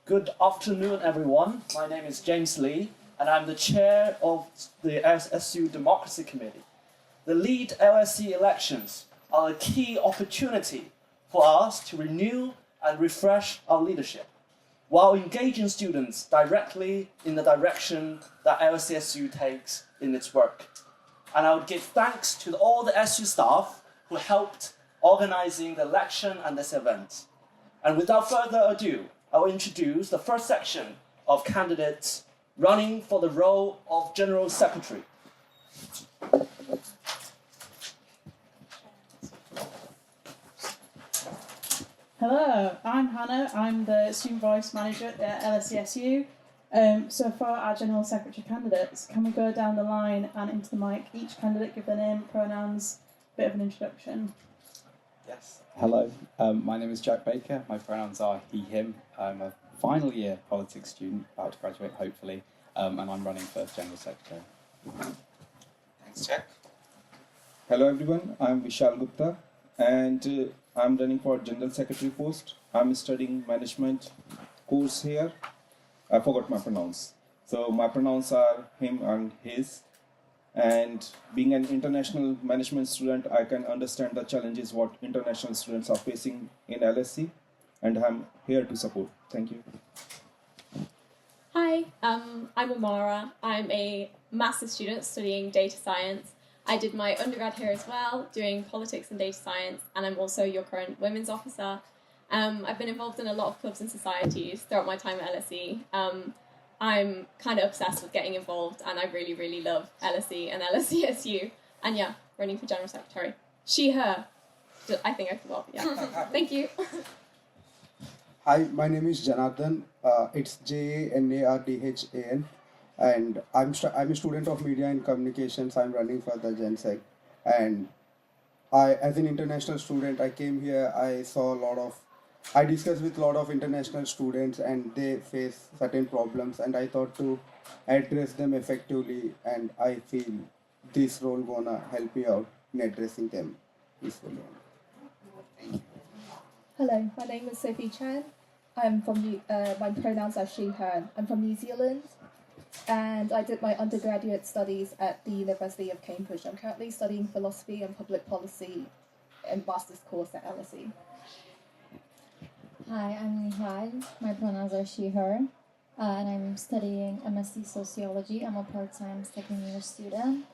Good afternoon, everyone. My name is James Lee, and I'm the chair of the LSESU Democracy Committee. The LeadLSE elections are a key opportunity for us to renew and refresh our leadership, while engaging students directly in the direction that LSESU takes in its work. And I would give thanks to all the SU staff who helped organizing the election and this event. And without further ado, I will introduce the first section of candidates running for the role of General Secretary. Hello, I'm Hannah. I'm the Student Voice Manager at LSESU. So for our General Secretary candidates, can we go down the line and into the mic, each candidate give their name, pronouns, bit of an introduction. Yes. Hello, my name is Jack Baker. My pronouns are he, him. I'm a final year politics student, about to graduate hopefully, and I'm running for General Secretary. Thanks, Jack. Hello everyone, I'm Vishal Gupta and I'm running for General Secretary post. I'm studying management course here. I forgot my pronouns. So my pronouns are him and his. And being an international management student, I can understand the challenges what international students are facing in LSE, and I'm here to support. Thank you. Hi, I'm Amara. I'm a master's student studying data science. I did my undergrad here as well, doing politics and data science, and I'm also your current women's officer. I've been involved in a lot of clubs and societies throughout my time at LSE. I'm kind of obsessed with getting involved, and I really, really love LSE and LSESU. And yeah, running for General Secretary. She, her. I think I forgot, yeah. Thank you. Hi, my name is Janardhan. It's Janardhan, and I'm a student of Media and Communications. I'm running for the Gen Sec. And as an international student, I came here, I discussed with a lot of international students and they face certain problems, and I thought to address them effectively, and I feel this role gonna help me out in addressing them peacefully. Hello, my name is Sophie Chan. I'm from my pronouns are she, her. I'm from New Zealand, and I did my undergraduate studies at the University of Cambridge. I'm currently studying philosophy and public policy and master's course at LSE. Hi, I'm Nihal. My pronouns are she, her, and I'm studying MSc Sociology. I'm a part-time second-year student,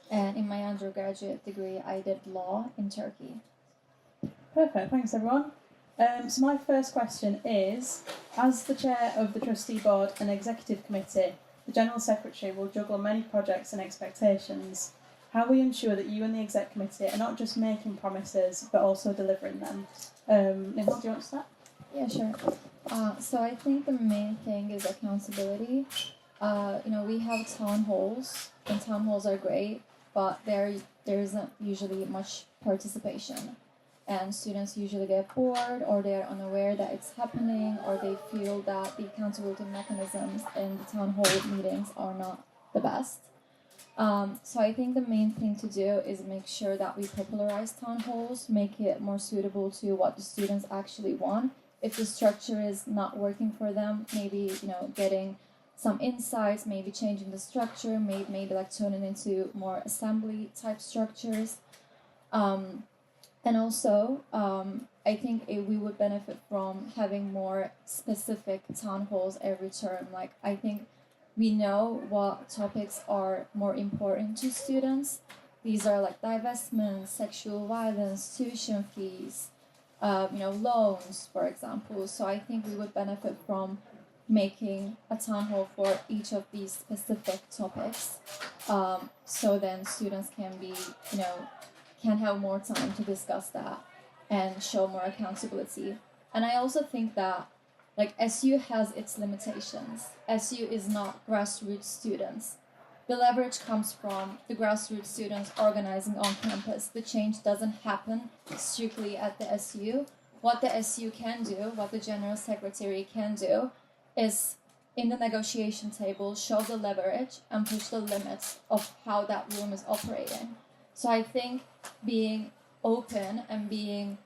and in my undergraduate degree, I did law in Turkey. Perfect, thanks everyone. So my first question is, as the chair of the trustee board and executive committee, the General Secretary will juggle many projects and expectations. How will you ensure that you and the exec committee are not just making promises, but also delivering them? Nihal, do you want to start? Yeah, sure. So I think the main thing is accountability. We have town halls, and town halls are great, but there isn't usually much participation. And students usually get bored, or they're unaware that it's happening, or they feel that the accountability mechanisms in the town hall meetings are not the best. So I think the main thing to do is make sure that we popularize town halls, make it more suitable to what the students actually want. If the structure is not working for them, maybe getting some insights, maybe changing the structure, maybe like turning into more assembly type structures. And also, I think we would benefit from having more specific town halls every term. Like, I think we know what topics are more important to students. These are like divestment, sexual violence, tuition fees, loans, for example. So I think we would benefit from making a town hall for each of these specific topics. So then students can can have more time to discuss that and show more accountability. And I also think that SU has its limitations. SU is not grassroots students. The leverage comes from the grassroots students organizing on campus. The change doesn't happen strictly at the SU. What the SU can do, what the General Secretary can do, is in the negotiation table show the leverage and push the limits of how that room is operating. So I think being open and being,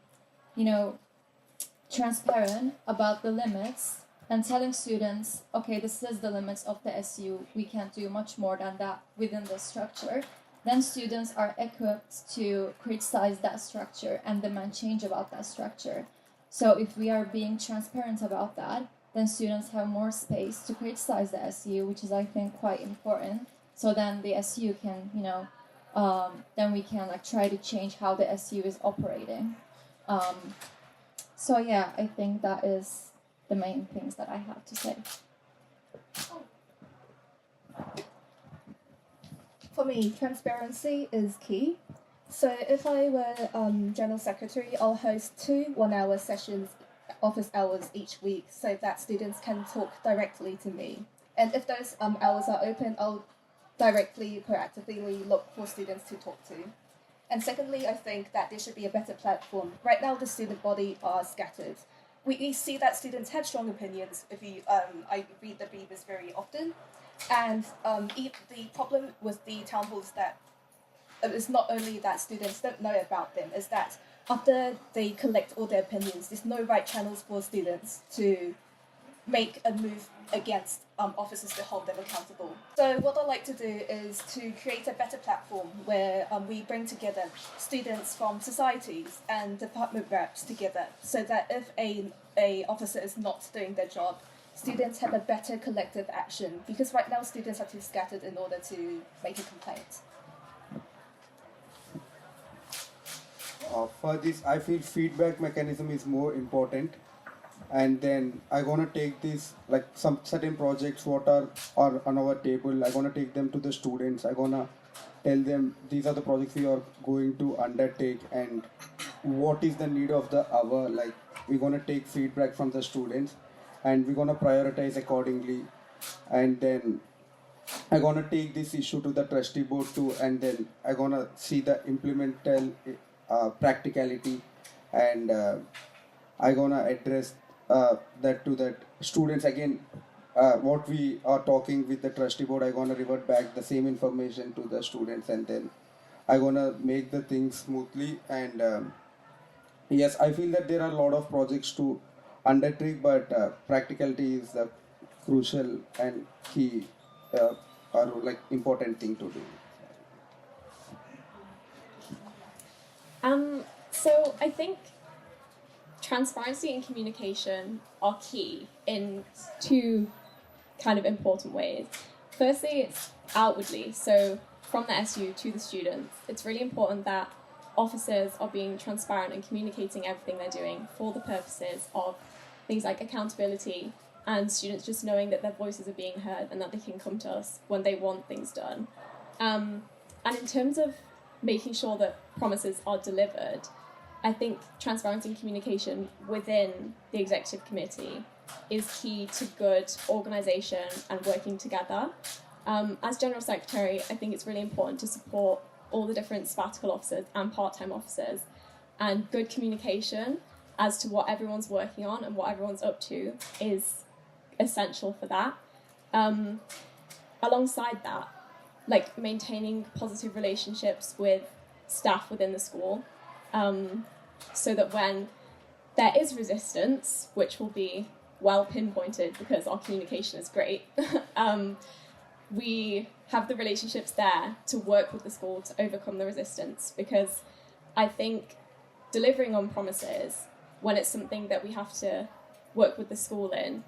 transparent about the limits and telling students, okay, this is the limits of the SU, we can't do much more than that within the structure, then students are equipped to criticize that structure and demand change about that structure. So if we are being transparent about that, then students have more space to criticize the SU, which is, I think, quite important. So then the SU can, then we can like try to change how the SU is operating. So yeah, I think that is the main things that I have to say. For me, transparency is key. So if I were General Secretary, I'll host 2 one-hour sessions, office hours each week, so that students can talk directly to me. And if those hours are open, I'll directly, proactively look for students to talk to. And secondly, I think that there should be a better platform. Right now, the student body are scattered. We see that students have strong opinions. If you, I read the briefs very often, and the problem with the town halls that is not only that students don't know about them, is that after they collect all their opinions, there's no right channels for students to make a move against officers to hold them accountable. So what I'd like to do is to create a better platform where we bring together students from societies and department reps together, so that if a officer is not doing their job, students have a better collective action, because right now students are too scattered in order to make a complaint. For this, I feel feedback mechanism is more important, and then I gonna take this, like some certain projects what are on our table, I gonna take them to the students. I gonna tell them these are the projects we are going to undertake and what is the need of the hour. Like we're gonna take feedback from the students and we're gonna prioritize accordingly, and then I gonna take this issue to the trustee board too, and then I gonna see the implemental practicality, and I gonna address that to that students again. What we are talking with the trustee board, I gonna revert back the same information to the students, and then I gonna make the things smoothly. And yes, I feel that there are a lot of projects to undertake, but practicality is the crucial and key or like important thing to do. So I think transparency and communication are key in 2 kind of important ways. Firstly, it's outwardly, so from the SU to the students. It's really important that officers are being transparent and communicating everything they're doing for the purposes of things like accountability and students just knowing that their voices are being heard and that they can come to us when they want things done. And in terms of making sure that promises are delivered, I think transparency and communication within the executive committee is key to good organisation and working together. As General Secretary, I think it's really important to support all the different sabbatical officers and part-time officers, and good communication as to what everyone's working on and what everyone's up to is essential for that. Alongside that, like maintaining positive relationships with staff within the school, so that when there is resistance, which will be well pinpointed because our communication is great, we have the relationships there to work with the school to overcome the resistance. Because I think delivering on promises, when it's something that we have to work with the school in,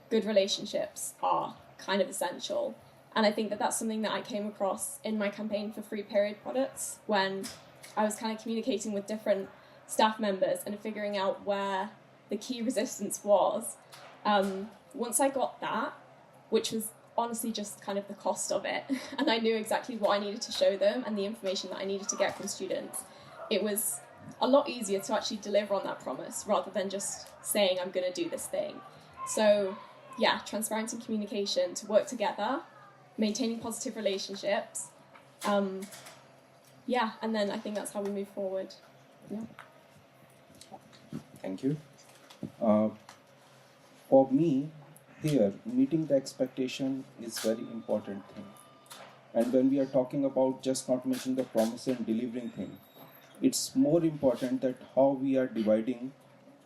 good relationships are kind of essential. And I think that that's something that I came across in my campaign for free period products, when I was kind of communicating with different staff members and figuring out where the key resistance was. Once I got that, which was honestly just kind of the cost of it, and I knew exactly what I needed to show them and the information that I needed to get from students, it was a lot easier to actually deliver on that promise rather than just saying I'm going to do this thing. So yeah, transparency and communication to work together, maintaining positive relationships. Yeah, and then I think that's how we move forward. Yeah. Thank you. For me, here, meeting the expectation is very important thing. And when we are talking about just not making the promise and delivering thing, it's more important that how we are dividing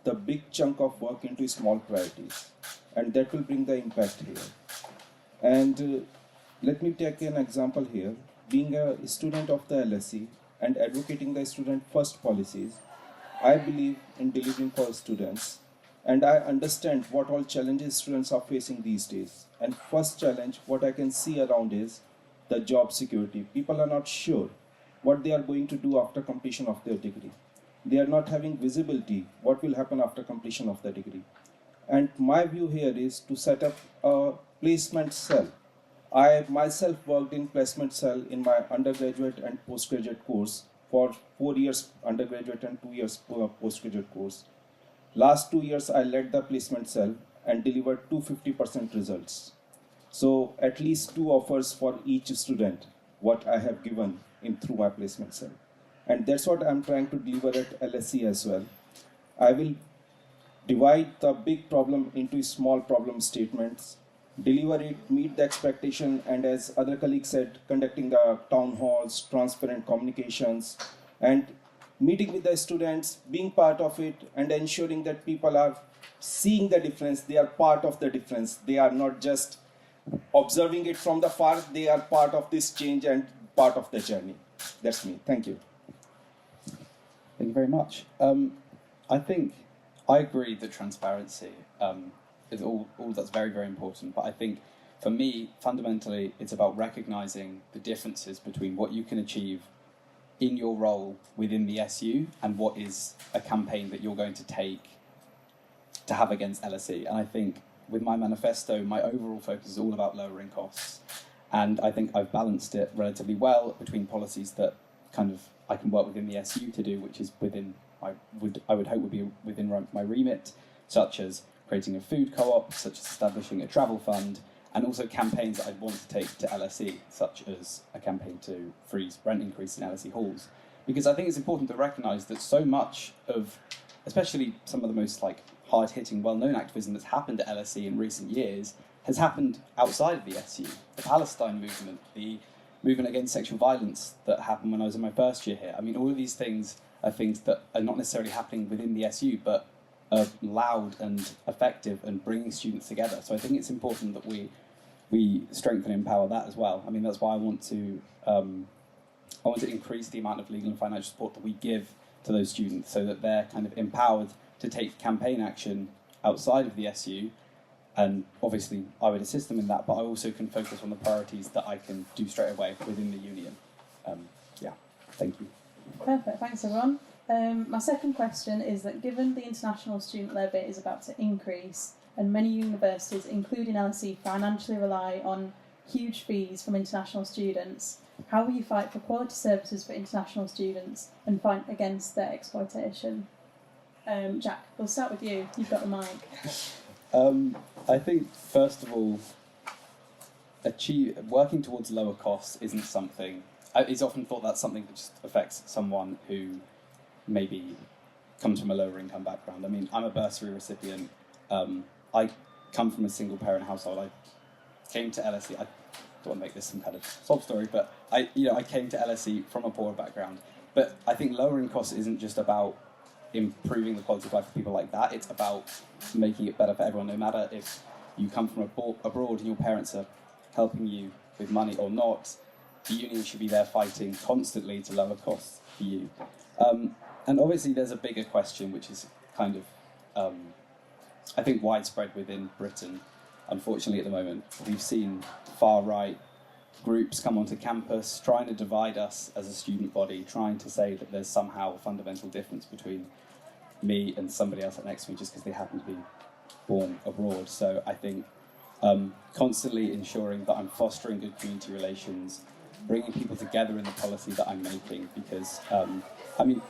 the big chunk of work into small priorities. and that will bring the impact here. And let me take an example here. Being a student of the LSE and advocating the student first policies, I believe in delivering for students, and I understand what all challenges students are facing these days. And first challenge, what I can see around is the job security. People are not sure what they are going to do after completion of their degree. They are not having visibility what will happen after completion of the degree. And my view here is to set up a placement cell. I myself worked in placement cell in my undergraduate and postgraduate course for 4 years undergraduate and 2 years postgraduate course. Last 2 years I led the placement cell and delivered 250% results. So at least 2 offers for each student what I have given in through my placement cell. And that's what I'm trying to deliver at LSE as well. I will divide the big problem into small problem statements, deliver it, meet the expectation, and as other colleagues said, conducting the town halls, transparent communications, and meeting with the students, being part of it, and ensuring that people are seeing the difference, they are part of the difference. They are not just observing it from the far, they are part of this change and part of the journey. That's me. Thank you. Thank you very much. I think I agree that transparency is all that's very, very important. But I think for me, fundamentally, it's about recognizing the differences between what you can achieve in your role within the SU and what is a campaign that you're going to take to have against LSE. And I think with my manifesto, my overall focus is all about lowering costs. And I think I've balanced it relatively well between policies that kind of I can work within the SU to do, which is within, I would hope would be within my remit, such as creating a food co-op, such as establishing a travel fund, and also campaigns that I'd want to take to LSE, such as a campaign to freeze rent increase in LSE halls. Because I think it's important to recognise that so much of, especially some of the most hard-hitting, well-known activism that's happened at LSE in recent years has happened outside of the SU. The Palestine movement, the movement against sexual violence that happened when I was in my first year here. I mean, all of these things are things that are not necessarily happening within the SU, but are loud and effective and bringing students together. So I think it's important that we strengthen and empower that as well. I mean, that's why I want to increase the amount of legal and financial support that we give to those students so that they're kind of empowered to take campaign action outside of the SU. And obviously, I would assist them in that, but I also can focus on the priorities that I can do straight away within the union. Thank you. Perfect, thanks everyone. My second question is that given the international student levy is about to increase and many universities, including LSE, financially rely on huge fees from international students, how will you fight for quality services for international students and fight against their exploitation? Jack, we'll start with you. You've got the mic. I think, first of all, working towards lower costs isn't something. It's often thought that's something that just affects someone who maybe comes from a lower income background. I mean, I'm a bursary recipient. I come from a single parent household. I came to LSE. I don't want to make this some kind of sob story, but I came to LSE from a poorer background. But I think lowering costs isn't just about improving the quality of life for people like that. It's about making it better for everyone, no matter if you come from abroad and your parents are helping you with money or not. The union should be there fighting constantly to lower costs for you. And obviously there's a bigger question, which is kind of, I think, widespread within Britain. Unfortunately, at the moment, we've seen far-right groups come onto campus trying to divide us as a student body, trying to say that there's somehow a fundamental difference between me and somebody else next to me just because they happen to be born abroad. So I think constantly ensuring that I'm fostering good community relations, bringing people together in the policy that I'm making, because,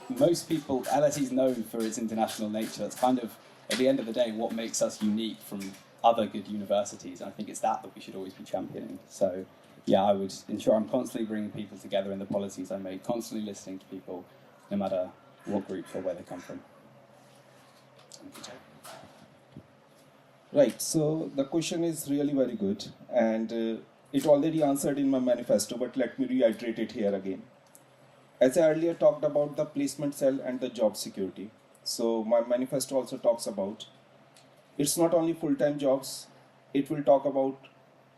most people, LSE is known for its international nature. That's kind of, at the end of the day, what makes us unique from other good universities, and I think it's that we should always be championing. So, yeah, I would ensure I'm constantly bringing people together in the policies I make, constantly listening to people, no matter what groups or where they come from. Right, so the question is really very good, and it already answered in my manifesto, but let me reiterate it here again. As I earlier talked about the placement cell and the job security, so my manifesto also talks about it's not only full-time jobs, it will talk about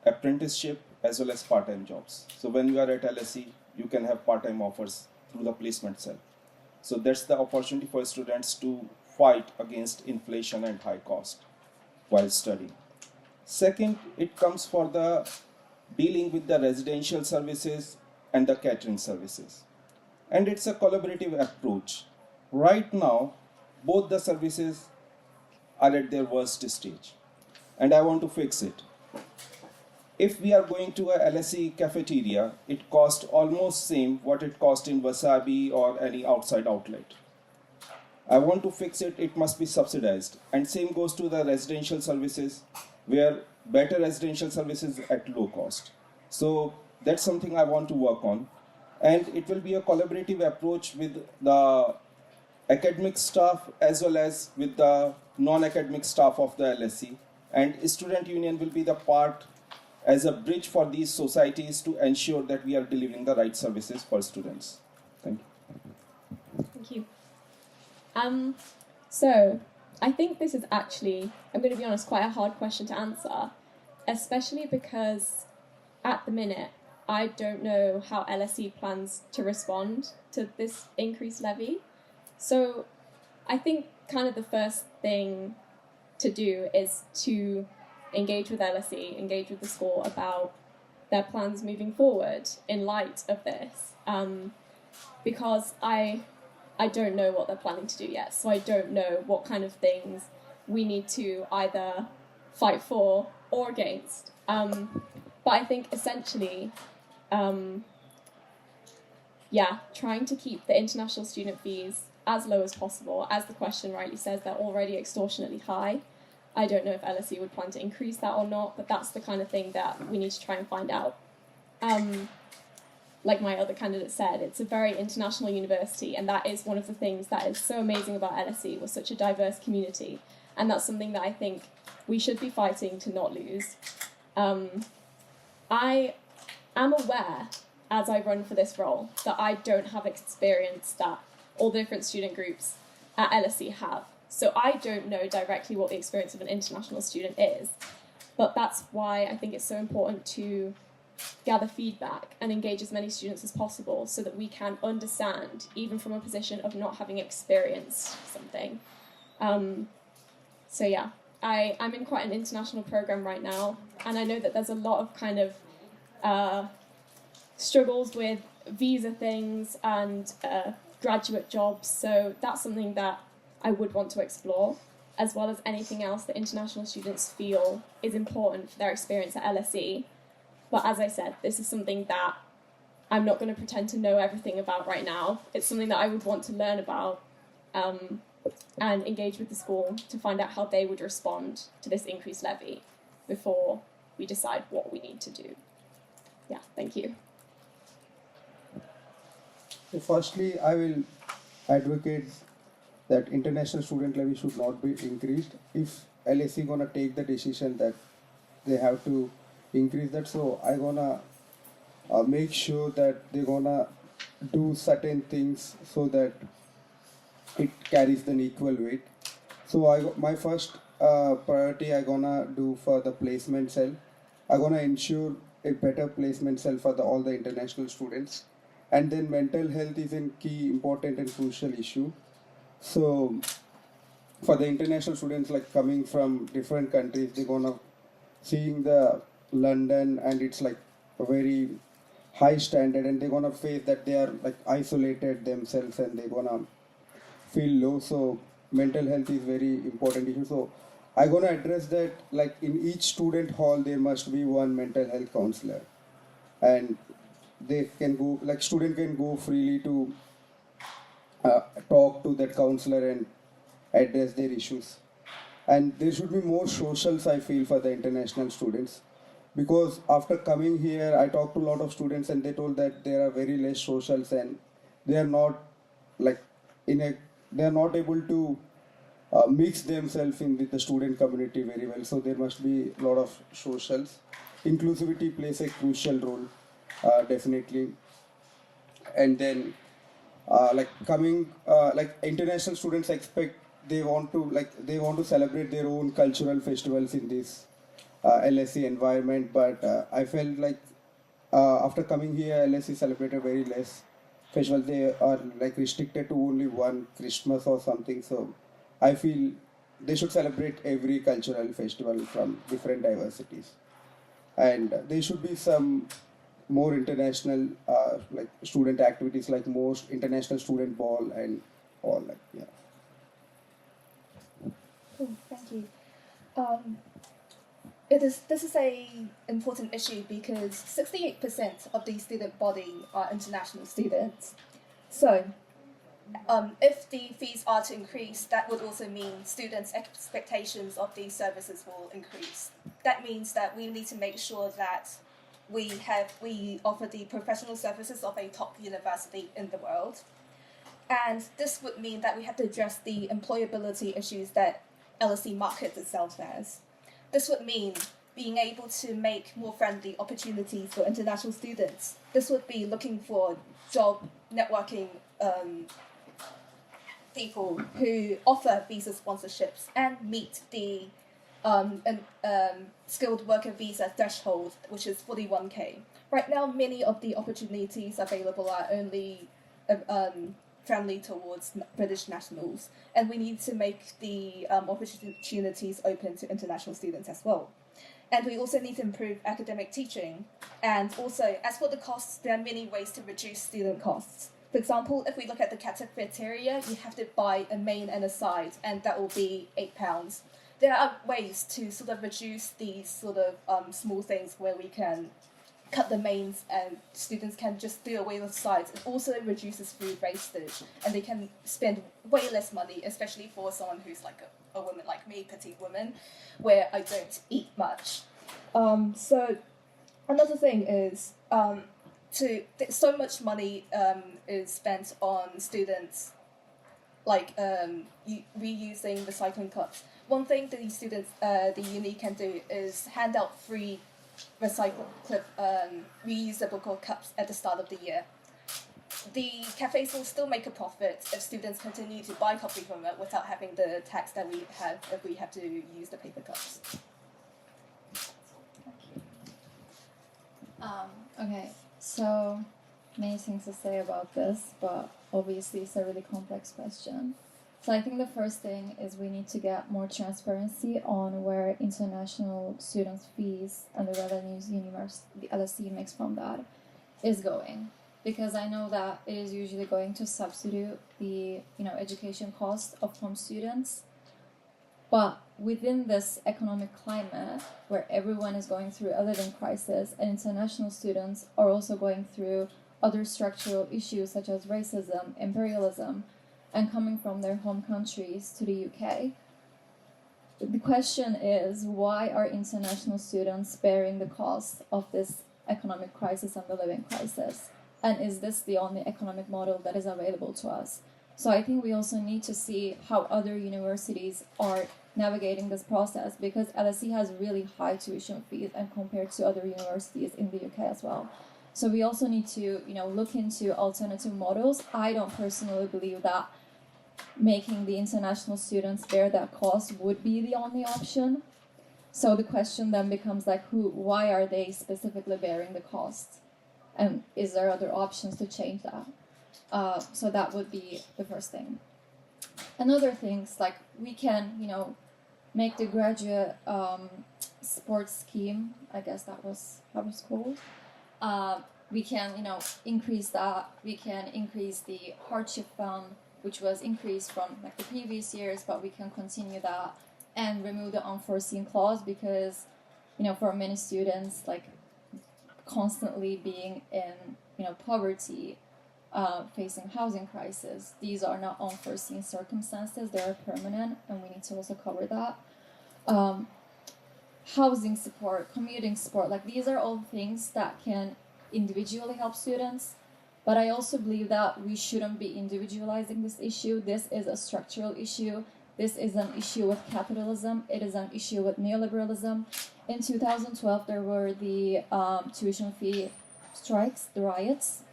apprenticeship as well as part-time jobs. So when you are at LSE, you can have part-time offers through the placement cell. So that's the opportunity for students to fight against inflation and high cost while studying. Second, it comes for the dealing with the residential services and the catering services. And it's a collaborative approach. Right now, both the services are at their worst stage, and I want to fix it. If we are going to a LSE cafeteria, it costs almost same what it cost in Wasabi or any outside outlet. I want to fix it, it must be subsidized. And same goes to the residential services, where better residential services at low cost. So that's something I want to work on. And it will be a collaborative approach with the academic staff as well as with the non-academic staff of the LSE. And student union will be the part as a bridge for these societies to ensure that we are delivering the right services for students. Thank you. Thank you. So I think this is actually, I'm going to be honest, quite a hard question to answer, especially because at the minute, I don't know how LSE plans to respond to this increased levy. So I think kind of the first thing to do is to engage with LSE, engage with the school about their plans moving forward in light of this. Because I don't know what they're planning to do yet, so I don't know what kind of things we need to either fight for or against. But I think essentially, trying to keep the international student fees as low as possible. As the question rightly says, they're already extortionately high. I don't know if LSE would plan to increase that or not, but that's the kind of thing that we need to try and find out. Like my other candidate said, it's a very international university, and that is one of the things that is so amazing about LSE. We're such a diverse community, and that's something that I think we should be fighting to not lose. I am aware, as I run for this role, that I don't have experience that all the different student groups at LSE have. So I don't know directly what the experience of an international student is, but that's why I think it's so important to gather feedback and engage as many students as possible so that we can understand, even from a position of not having experienced something. I'm in quite an international program right now, and I know that there's a lot of kind of struggles with visa things and graduate jobs, so that's something that I would want to explore, as well as anything else that international students feel is important for their experience at LSE. But as I said, this is something that I'm not going to pretend to know everything about right now. It's something that I would want to learn about and engage with the school to find out how they would respond to this increased levy before we decide what we need to do. Yeah, thank you. So firstly, I will advocate that international student levy should not be increased if LSE gonna take the decision that they have to increase that. So I gonna make sure that they're gonna do certain things so that it carries an equal weight. So my first priority I gonna do for the placement cell. I gonna ensure a better placement cell for all the international students. And then mental health is a key, important and crucial issue. So for the international students like coming from different countries, they're gonna seeing the London, and it's like a very high standard, and they're gonna face that they are like isolated themselves and they're gonna feel low. So mental health is very important issue. So I'm gonna address that, like in each student hall there must be one mental health counselor, and they can go, like student can go freely to talk to that counselor and address their issues. And there should be more socials, I feel, for the international students, because after coming here I talked to a lot of students and they told that there are very less socials and they are not like they are not able to mix themselves in with the student community very well. So there must be a lot of socials. Inclusivity plays a crucial role, definitely. And then like international students expect they want to celebrate their own cultural festivals in this LSE environment. But I felt like after coming here, LSE celebrated very less festival. They are like restricted to only one Christmas or something. So I feel they should celebrate every cultural festival from different diversities, and there should be some more international like student activities, like most international student ball and all, like, yeah. Cool, thank you. This is a important issue because 68% of the student body are international students. So, if the fees are to increase, that would also mean students' expectations of these services will increase. That means that we need to make sure that we offer the professional services of a top university in the world. And this would mean that we have to address the employability issues that LSE markets itself as. This would mean being able to make more friendly opportunities for international students. This would be looking for job networking people who offer visa sponsorships and meet the skilled worker visa threshold, which is 41K. Right now, many of the opportunities available are only friendly towards British nationals, and we need to make the opportunities open to international students as well. And we also need to improve academic teaching. And also, as for the costs, there are many ways to reduce student costs. For example, if we look at the cafeteria, you have to buy a main and a side, and that will be £8. There are ways to sort of reduce these sort of small things where we can cut the mains and students can just do away with sides. It also reduces food wastage, and they can spend way less money, especially for someone who's like a woman like me, petite woman, where I don't eat much. So another thing is so much money is spent on students like reusing recycling cups. One thing that the students, the uni can do is hand out free reusable cups at the start of the year. The cafes will still make a profit if students continue to buy coffee from it without having the tax that we have if we have to use the paper cups. Okay, so many things to say about this, but obviously it's a really complex question. So I think the first thing is we need to get more transparency on where international students' fees and the revenues the LSE makes from that is going. Because I know that it is usually going to substitute the education cost of home students. But within this economic climate where everyone is going through a living crisis and international students are also going through other structural issues such as racism, imperialism, and coming from their home countries to the UK, the question is, why are international students bearing the cost of this economic crisis and the living crisis? And is this the only economic model that is available to us? So I think we also need to see how other universities are navigating this process, because LSE has really high tuition fees and compared to other universities in the UK as well. So we also need to look into alternative models. I don't personally believe that making the international students bear that cost would be the only option. So the question then becomes like, why are they specifically bearing the cost? And is there other options to change that? So that would be the first thing. Another things like we can, make the graduate sports scheme, I guess that was how it's called. We can, increase that. We can increase the hardship fund, which was increased from like the previous years, but we can continue that and remove the unforeseen clause because, for many students, like constantly being in, poverty, facing housing crisis, these are not unforeseen circumstances, they are permanent, and we need to also cover that. Housing support, commuting support, like these are all things that can individually help students. But I also believe that we shouldn't be individualizing this issue. This is a structural issue. This is an issue with capitalism. It is an issue with neoliberalism. In 2012, there were the tuition fee strikes, the riots.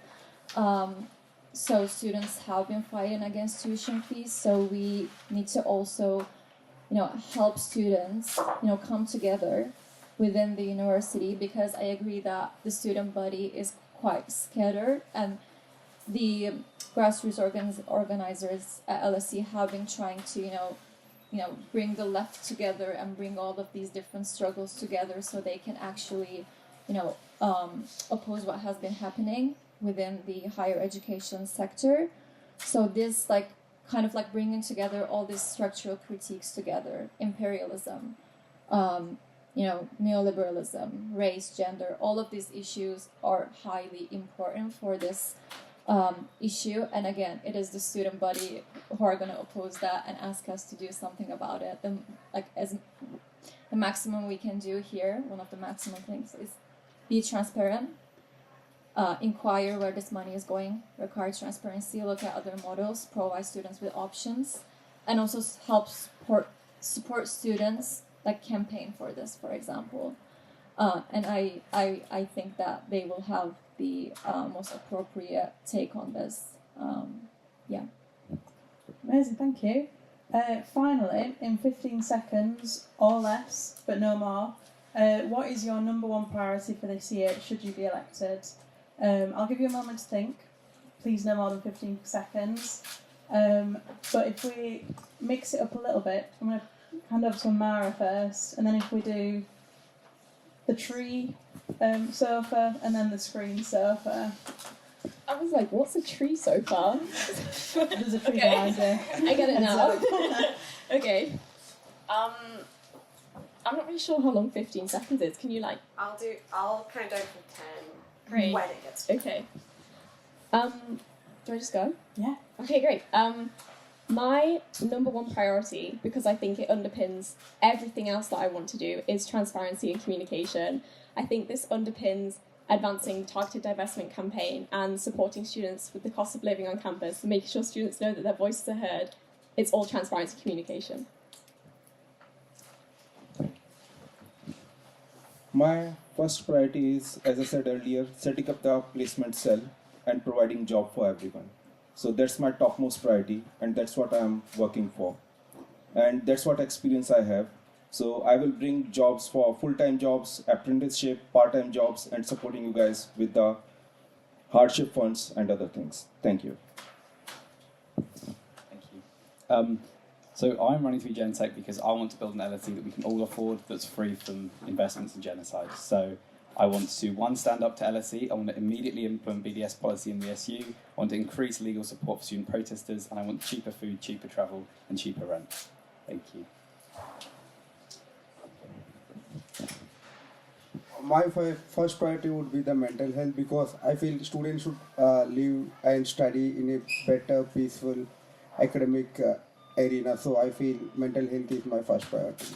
so students have been fighting against tuition fees, so we need to also, help students, come together within the university, because I agree that the student body is quite scattered, and the grassroots organizers at LSE have been trying to, bring the left together and bring all of these different struggles together so they can actually, oppose what has been happening within the higher education sector. So this kind of bringing together all these structural critiques together, imperialism, neoliberalism, race, gender, all of these issues are highly important for this issue. And again, it is the student body who are going to oppose that and ask us to do something about it. As the maximum we can do here, one of the maximum things is be transparent, inquire where this money is going, require transparency, look at other models, provide students with options, and also help support students, campaign for this, for example. And I think that they will have the most appropriate take on this. Amazing, thank you. Finally, in 15 seconds or less, but no more, what is your number one priority for this year, should you be elected? I'll give you a moment to think. Please no more than 15 seconds. But if we mix it up a little bit, I'm going to hand over to Mara first, and then if we do the tree sofa and then the screen sofa. I was like, what's a tree sofa? There's a tree behind you. I get it now. Okay. I'm not really sure how long 15 seconds is. Can you I'll count down from 10. Great. When it gets. Okay. Do I just go? Yeah. Okay, great. My number one priority, because I think it underpins everything else that I want to do, is transparency and communication. I think this underpins advancing targeted divestment campaign and supporting students with the cost of living on campus and making sure students know that their voices are heard. It's all transparency and communication. My first priority is, as I said earlier, setting up the placement cell and providing job for everyone. So that's my topmost priority, and that's what I'm working for. And that's what experience I have. So I will bring jobs for full-time jobs, apprenticeship, part-time jobs, and supporting you guys with the hardship funds and other things. Thank you. Thank you. So I'm running through GenTech because I want to build an LSE that we can all afford that's free from investments in genocide. So I want to, one, stand up to LSE. I want to immediately implement BDS policy in the SU. I want to increase legal support for student protesters, and I want cheaper food, cheaper travel, and cheaper rent. Thank you. My first priority would be the mental health, because I feel students should live and study in a better, peaceful academic arena. So I feel mental health is my first priority.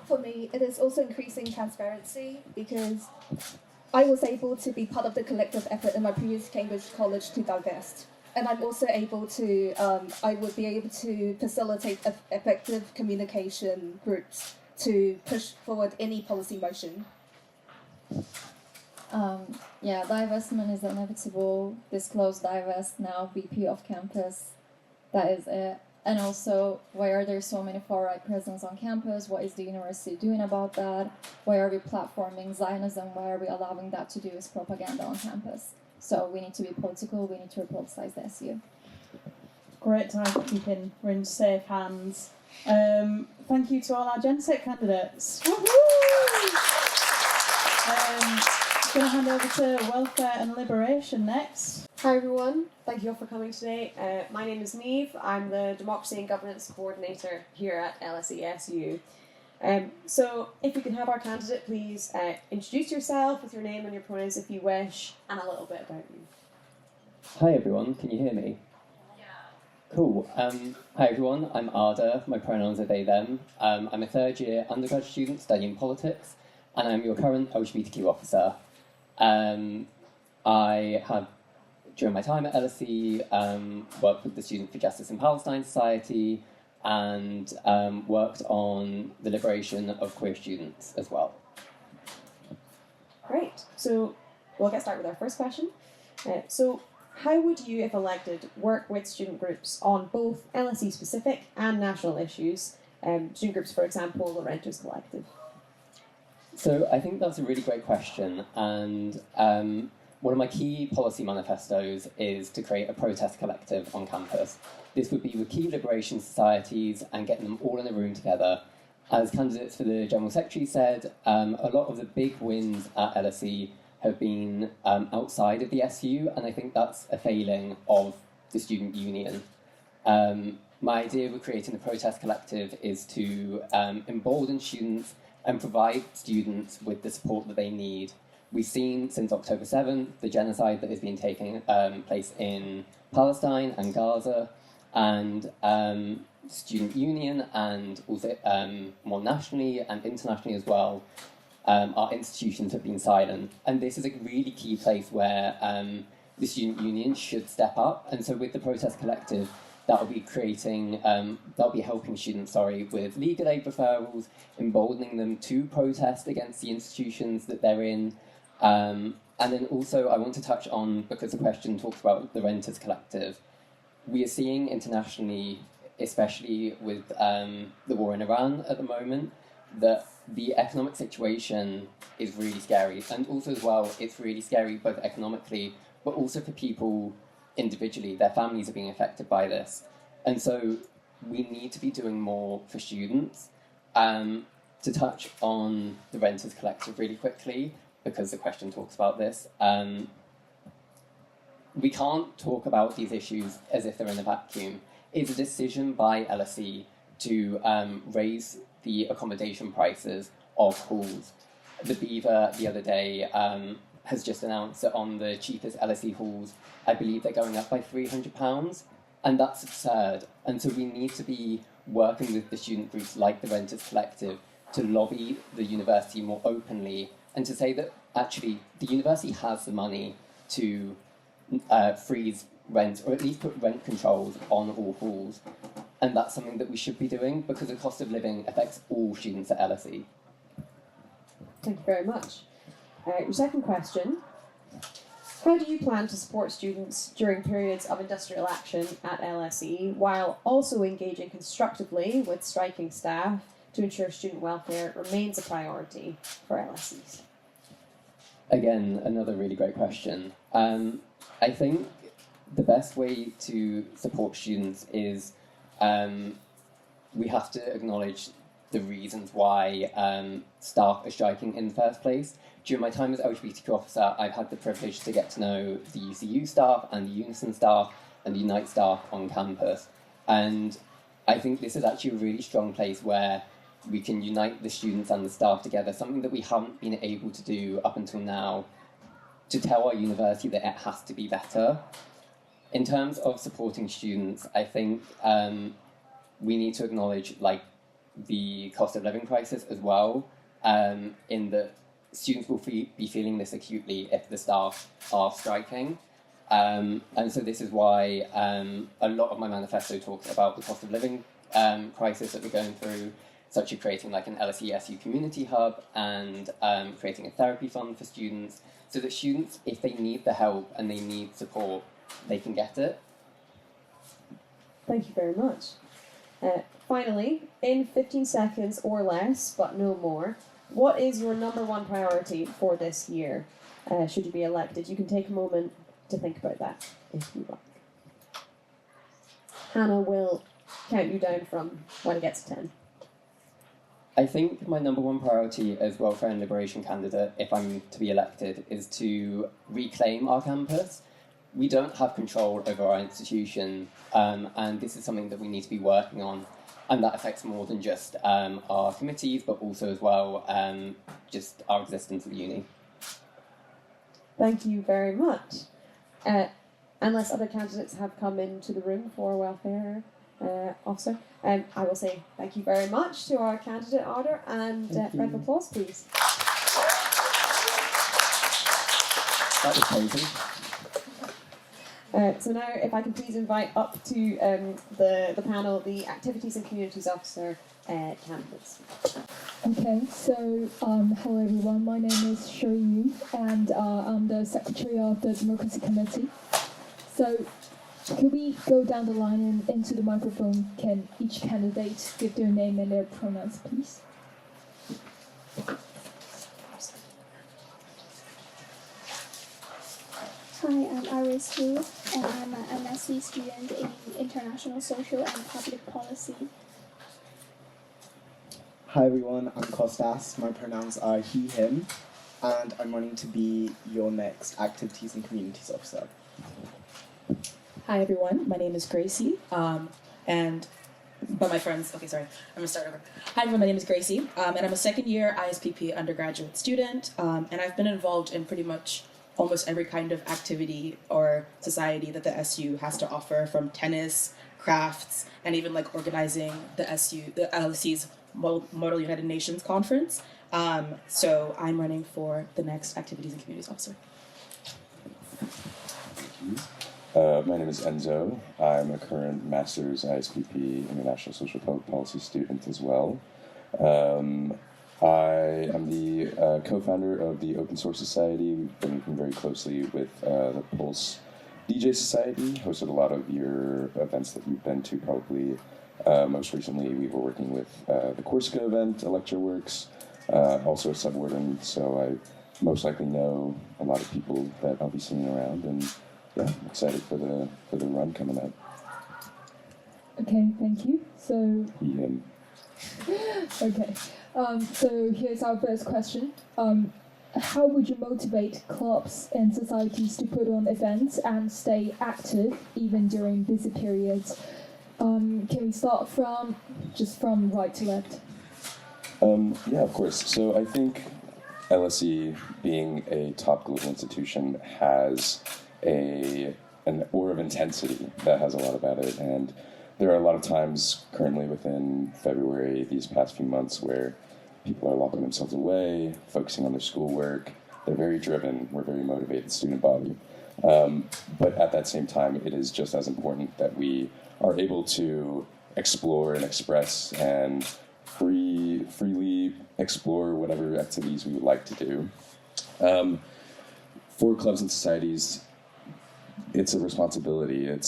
For me, it is also increasing transparency, because I was able to be part of the collective effort in my previous Cambridge College to divest. And I'm also able to, I would be able to facilitate effective communication groups to push forward any policy motion. Divestment is inevitable. Disclose, divest, now BP off campus. That is it. And also, why are there so many far-right presence on campus? What is the university doing about that? Why are we platforming Zionism? Why are we allowing that to do as propaganda on campus? So we need to be political, we need to republicize the SU. Great timekeeping, we're in safe hands. Thank you to all our GenTech candidates. Woohoo! Going to hand over to Welfare and Liberation next. Hi everyone, thank you all for coming today. My name is Niamh. I'm the Democracy and Governance Coordinator here at LSESU. So if you can have our candidate please introduce yourself with your name and your pronouns if you wish, and a little bit about you. Hi everyone, can you hear me? Yeah. Cool. Hi everyone, I'm Arda, my pronouns are they, them. I'm a third year undergrad student studying politics, and I'm your current LGBTQ officer. I have, during my time at LSE, worked with the Students for Justice in Palestine Society, and worked on the liberation of queer students as well. Great. So we'll get started with our first question. So, how would you, if elected, work with student groups on both LSE specific and national issues? Student groups, for example, the Renters Collective. So I think that's a really great question, and one of my key policy manifestos is to create a protest collective on campus. This would be with key liberation societies and getting them all in a room together. As candidates for the General Secretary said, a lot of the big wins at LSE have been outside of the SU, and I think that's a failing of the student union. My idea with creating the protest collective is to embolden students and provide students with the support that they need. We've seen since October 7th the genocide that has been taking place in Palestine and Gaza, and student union, and also more nationally and internationally as well, our institutions have been silent. And this is a really key place where the student union should step up. And so with the protest collective, that'll be helping students, with legal aid referrals, emboldening them to protest against the institutions that they're in. And then also I want to touch on, because the question talks about the Renters Collective, we are seeing internationally, especially with the war in Iran at the moment, that the economic situation is really scary. And also as well, it's really scary both economically, but also for people individually. Their families are being affected by this. And so we need to be doing more for students. To touch on the Renters Collective really quickly, because the question talks about this, we can't talk about these issues as if they're in a vacuum. It's a decision by LSE to raise the accommodation prices of halls. The Beaver the other day has just announced that on the cheapest LSE halls, I believe they're going up by £300, and that's absurd. And so we need to be working with the student groups like the Renters Collective to lobby the university more openly, and to say that actually the university has the money to freeze rent, or at least put rent controls on all halls. And that's something that we should be doing, because the cost of living affects all students at LSE. Thank you very much. Your second question: how do you plan to support students during periods of industrial action at LSE, while also engaging constructively with striking staff to ensure student welfare remains a priority for LSEs? Again, another really great question. I think the best way to support students is we have to acknowledge the reasons why staff are striking in the first place. During my time as LGBTQ officer, I've had the privilege to get to know the UCU staff and the Unison staff and the Unite staff on campus. And I think this is actually a really strong place where we can unite the students and the staff together, something that we haven't been able to do up until now, to tell our university that it has to be better. In terms of supporting students, I think we need to acknowledge the cost of living crisis as well, in that students will be feeling this acutely if the staff are striking. And so this is why a lot of my manifesto talks about the cost of living crisis that we're going through, such as creating an LSESU community hub and creating a therapy fund for students, so that students, if they need the help and they need support, they can get it. Thank you very much. Finally, in 15 seconds or less, but no more, what is your number one priority for this year? Should you be elected? You can take a moment to think about that if you like. Hannah will count you down from when it gets to 10. I think my number one priority as welfare and liberation candidate, if I'm to be elected, is to reclaim our campus. We don't have control over our institution, and this is something that we need to be working on. And that affects more than just our committees, but also as well just our existence at the uni. Thank you very much. Unless other candidates have come into the room for welfare officer, I will say thank you very much to our candidate, Arder, and round of applause, please. That was crazy. So now, if I can please invite up to the panel the Activities and Communities Officer, candidates. Okay, so hello everyone, my name is Shui Yu and I'm the Secretary of the Democracy Committee. So could we go down the line and into the microphone? Can each candidate give their name and their pronouns, please? Hi, I'm Iris Hu, and I'm an MSc student in International Social and Public Policy. Hi everyone, I'm Kostas, my pronouns are he, him, and I'm running to be your next Activities and Communities Officer. Hi everyone, my name is Gracie, but my friends, okay, sorry, I'm gonna start over. Hi everyone, my name is Gracie, and I'm a second year ISPP undergraduate student, and I've been involved in pretty much almost every kind of activity or society that the SU has to offer, from tennis, crafts, and even like organizing the LSE's Model United Nations Conference. So I'm running for the next Activities and Communities Officer. My name is Enzo. I'm a current Master's ISPP International Social Policy student as well. I am the co-founder of the Open Source Society. We've been working very closely with the Pulse DJ Society, hosted a lot of your events that you've been to probably. Most recently, we were working with the Corsica event, Electroworks, also a subwarden, so I most likely know a lot of people that I'll be seeing around, and yeah, I'm excited for the run coming up. Okay, thank you. So, Him. okay, so here's our first question. How would you motivate clubs and societies to put on events and stay active even during busy periods? Can we start from right to left? Yeah, of course. So I think LSE, being a top global institution, has an aura of intensity that has a lot about it. And there are a lot of times currently within February, these past few months, where people are locking themselves away, focusing on their schoolwork. They're very driven. We're a very motivated student body. But at that same time, it is just as important that we are able to explore and express and freely explore whatever activities we would like to do. For clubs and societies, it's a responsibility. It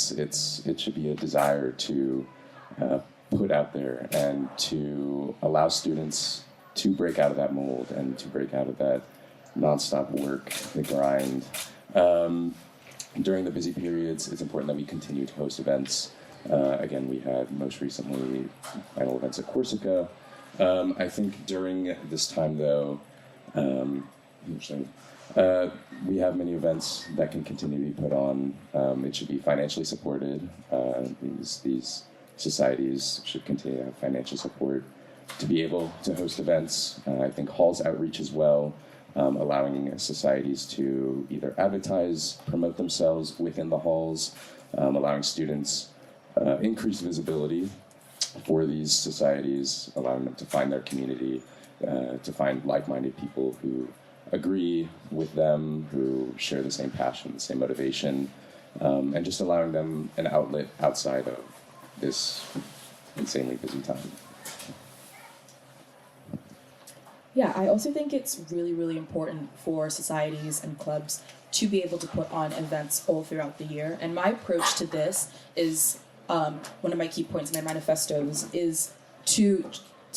should be a desire to put out there and to allow students to break out of that mold and to break out of that nonstop work, the grind. During the busy periods, it's important that we continue to host events. Again, we had most recently final events at Corsica. I think during this time, though, we have many events that can continue to be put on. It should be financially supported. These societies should continue to have financial support to be able to host events. I think halls outreach as well, allowing societies to either advertise, promote themselves within the halls, allowing students increased visibility for these societies, allowing them to find their community, to find like-minded people who agree with them, who share the same passion, the same motivation, and just allowing them an outlet outside of this insanely busy time. Yeah, I also think it's really, really important for societies and clubs to be able to put on events all throughout the year. And my approach to this is, one of my key points in my manifestos is to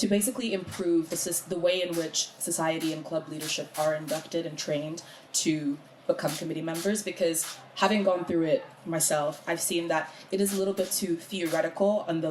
basically improve the way in which society and club leadership are inducted and trained to become committee members, because having gone through it myself, I've seen that it is a little bit too theoretical on the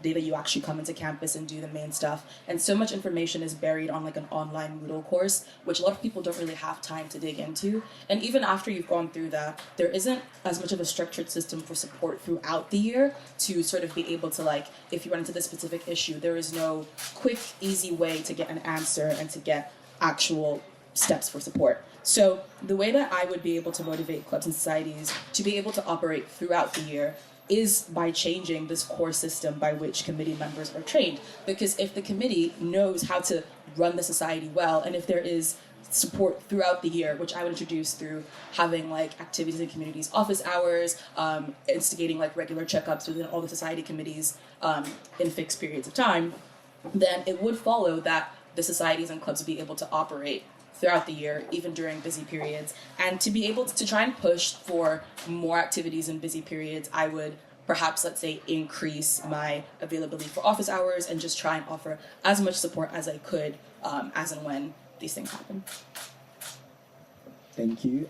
day that you actually come into campus and do the main stuff. And so much information is buried on an online Moodle course, which a lot of people don't really have time to dig into. And even after you've gone through that, there isn't as much of a structured system for support throughout the year to sort of be able to, if you run into this specific issue, there is no quick, easy way to get an answer and to get actual steps for support. So the way that I would be able to motivate clubs and societies to be able to operate throughout the year is by changing this core system by which committee members are trained. Because if the committee knows how to run the society well, and if there is support throughout the year, which I would introduce through having activities and communities office hours, instigating regular checkups within all the society committees in fixed periods of time, then it would follow that the societies and clubs would be able to operate throughout the year, even during busy periods. And to be able to try and push for more activities in busy periods, I would perhaps, let's say, increase my availability for office hours and just try and offer as much support as I could as and when these things happen. Thank you.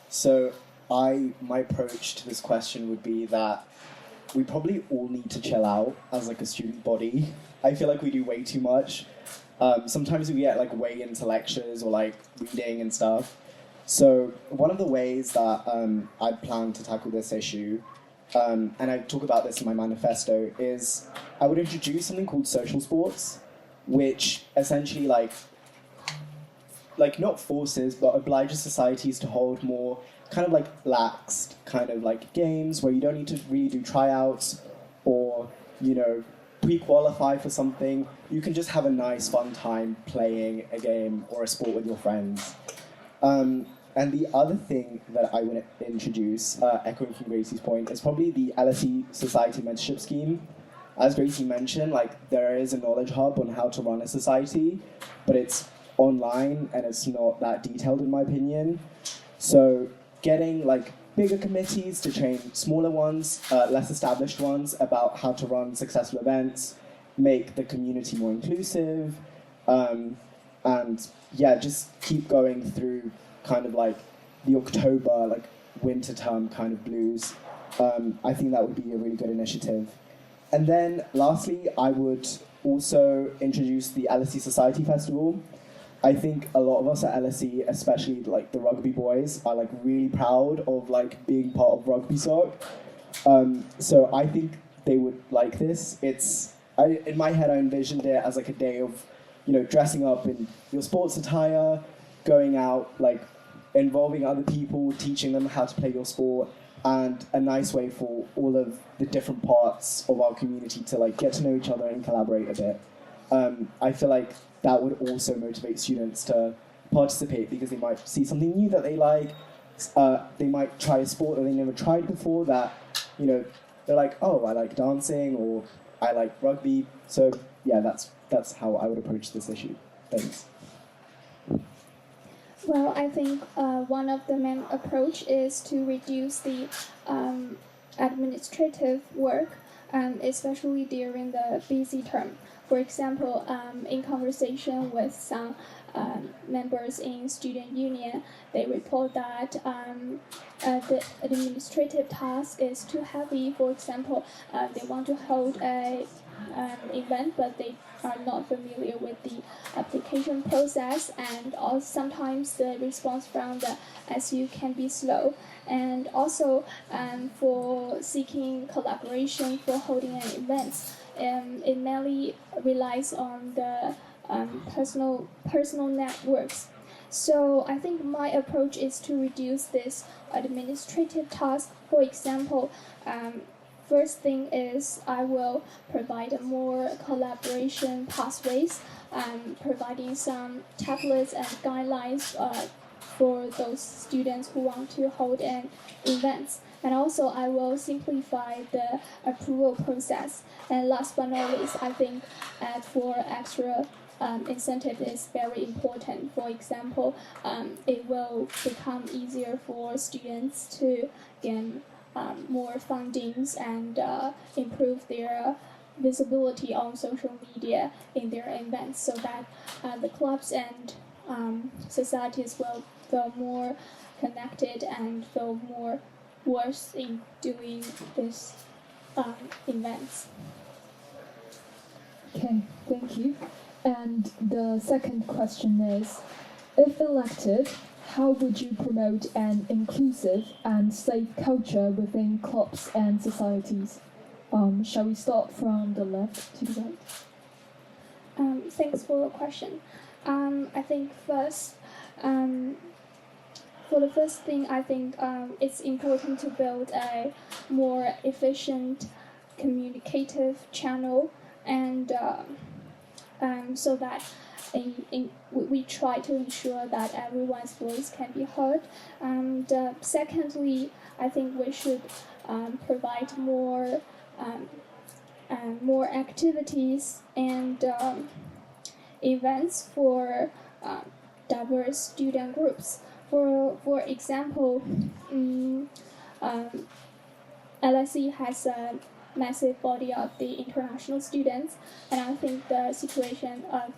So my approach to this question would be that we probably all need to chill out as like a student body. I feel like we do way too much. Sometimes we get like way into lectures or like reading and stuff. So one of the ways that I plan to tackle this issue, and I talk about this in my manifesto, is I would introduce something called social sports, which essentially like not forces, but obliges societies to hold more kind of like laxed kind of like games where you don't need to really do tryouts or, you know, pre-qualify for something. You can just have a nice fun time playing a game or a sport with your friends. And the other thing that I want to introduce, echoing from Gracie's point, is probably the LSE Society Mentorship Scheme. As Gracie mentioned, like there is a knowledge hub on how to run a society, but it's online and it's not that detailed in my opinion. So getting like bigger committees to train smaller ones, less established ones about how to run successful events, make the community more inclusive, and yeah, just keep going through kind of like the October, like winter term kind of blues. I think that would be a really good initiative. And then lastly, I would also introduce the LSE Society Festival. I think a lot of us at LSE, especially like the rugby boys, are like really proud of like being part of rugby soc. So I think they would like this. In my head I envisioned it as like a day of, you know, dressing up in your sports attire, going out, like involving other people, teaching them how to play your sport, and a nice way for all of the different parts of our community to like get to know each other and collaborate a bit. I feel like that would also motivate students to participate because they might see something new that they like. They might try a sport that they never tried before that, you know, they're like, oh, I like dancing or I like rugby. So yeah, that's how I would approach this issue. Thanks. Well, I think one of the main approach is to reduce the administrative work, especially during the busy term. For example, in conversation with some members in student union, they report that the administrative task is too heavy. For example, they want to hold a event, but they are not familiar with the application process, and also sometimes the response from the SU can be slow. And also for seeking collaboration for holding an event, it mainly relies on the personal networks. So I think my approach is to reduce this administrative task. For example, first thing is I will provide more collaboration pathways, providing some templates and guidelines for those students who want to hold an event. And also I will simplify the approval process. And last but not least, I think for extra incentive is very important. For example, it will become easier for students to gain more fundings and improve their visibility on social media in their events, so that the clubs and societies will feel more connected and feel more worth in doing these events. Okay, thank you. And the second question is, if elected, how would you promote an inclusive and safe culture within clubs and societies? Shall we start from the left to the right? Thanks for the question. I think first, for the first thing, I think it's important to build a more efficient communicative channel, and so that we try to ensure that everyone's voice can be heard. And secondly, I think we should provide more more activities and events for diverse student groups. For example, LSE has a massive body of the international students, and I think the situation of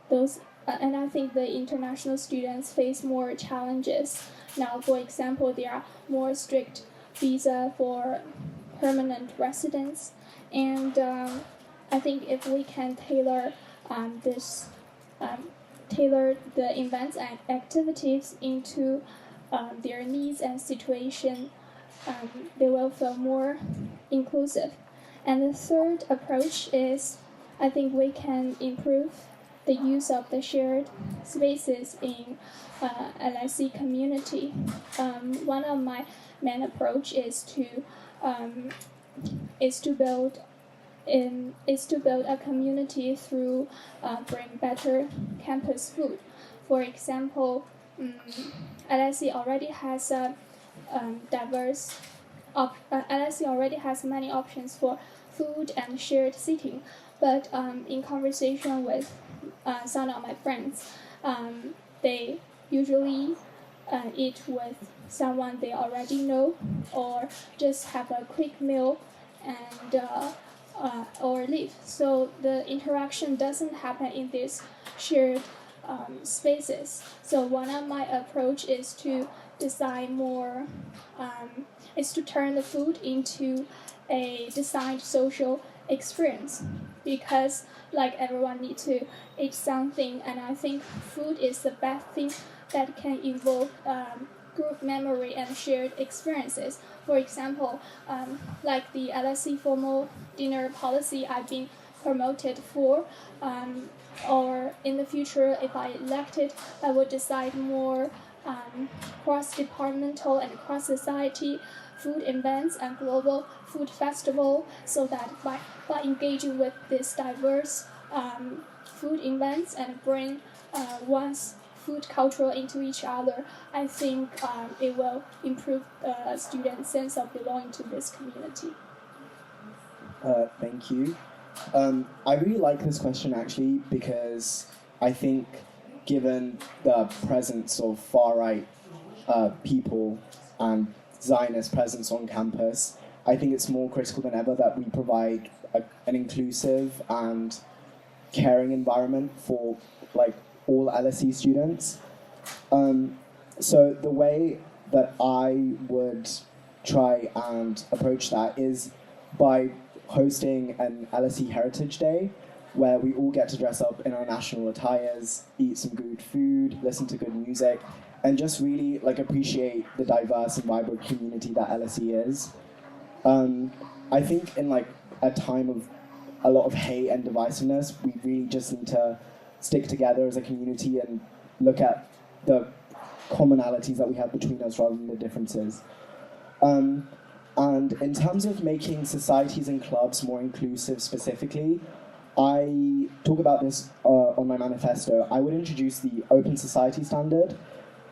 those and I think the international students face more challenges. Now, for example, there are more strict visa for permanent residents, and I think if we can tailor tailor the events and activities into their needs and situation, they will feel more inclusive. And the third approach is, I think we can improve the use of the shared spaces in LSE community. One of my main approach is to build a community through bring better campus food. For example, LSE already has a LSE already has many options for food and shared seating, but in conversation with some of my friends, they usually eat with someone they already know, or just have a quick meal and or leave. So the interaction doesn't happen in these shared spaces. So one of my approach is to design more, is to turn the food into a designed social experience, because like everyone needs to eat something, and I think food is the best thing that can evoke group memory and shared experiences. For example, like the LSE formal dinner policy I've been promoted for, or in the future, if I elected, I would decide more cross-departmental and cross-society food events and global food festival, so that by engaging with this diverse food events and bring one's food culture into each other, I think it will improve the students' sense of belonging to this community. Thank you. I really like this question actually, because I think given the presence of far-right people and Zionist presence on campus, I think it's more critical than ever that we provide an inclusive and caring environment for like all LSE students. So the way that I would try and approach that is by hosting an LSE Heritage Day, where we all get to dress up in our national attires, eat some good food, listen to good music, and just really like appreciate the diverse and vibrant community that LSE is. I think in like a time of a lot of hate and divisiveness, we really just need to stick together as a community and look at the commonalities that we have between us rather than the differences. And in terms of making societies and clubs more inclusive specifically, I talk about this on my manifesto. I would introduce the Open Society Standard.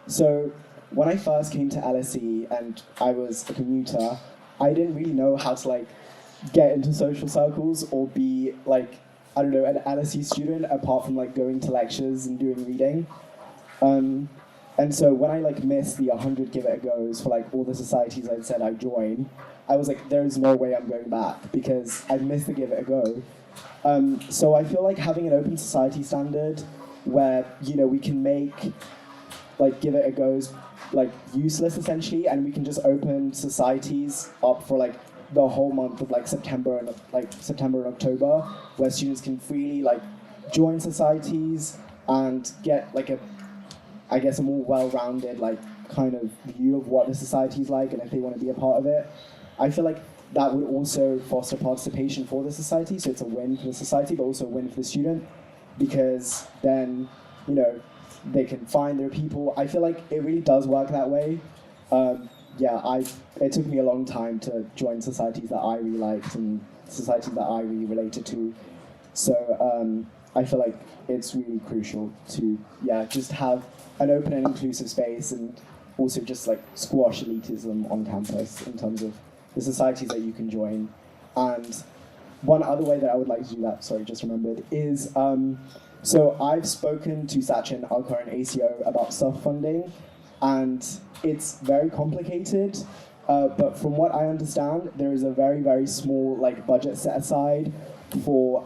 So when I first came to LSE and I was a commuter, I didn't really know how to like get into social circles or be like, I don't know, an LSE student apart from like going to lectures and doing reading. And so when I like missed the 100 give it a goes for like all the societies I'd said I'd join, I was like, there is no way I'm going back because I missed the give it a go. So I feel like having an open society standard where, you know, we can make like give it a goes like useless essentially, and we can just open societies up for like the whole month of like September and October, where students can freely like join societies and get like a more well-rounded like kind of view of what the society's like and if they want to be a part of it. I feel like that would also foster participation for the society, so it's a win for the society but also a win for the student, because then, you know, they can find their people. I feel like it really does work that way. It took me a long time to join societies that I really liked and societies that I really related to. So I feel like it's really crucial to just have an open and inclusive space, and also just like squash elitism on campus in terms of the societies that you can join. And one other way that I would like to do that, sorry, just remembered, is so I've spoken to Sachin, our current ACO, about self-funding, and it's very complicated. But from what I understand, there is a very, very small budget set aside for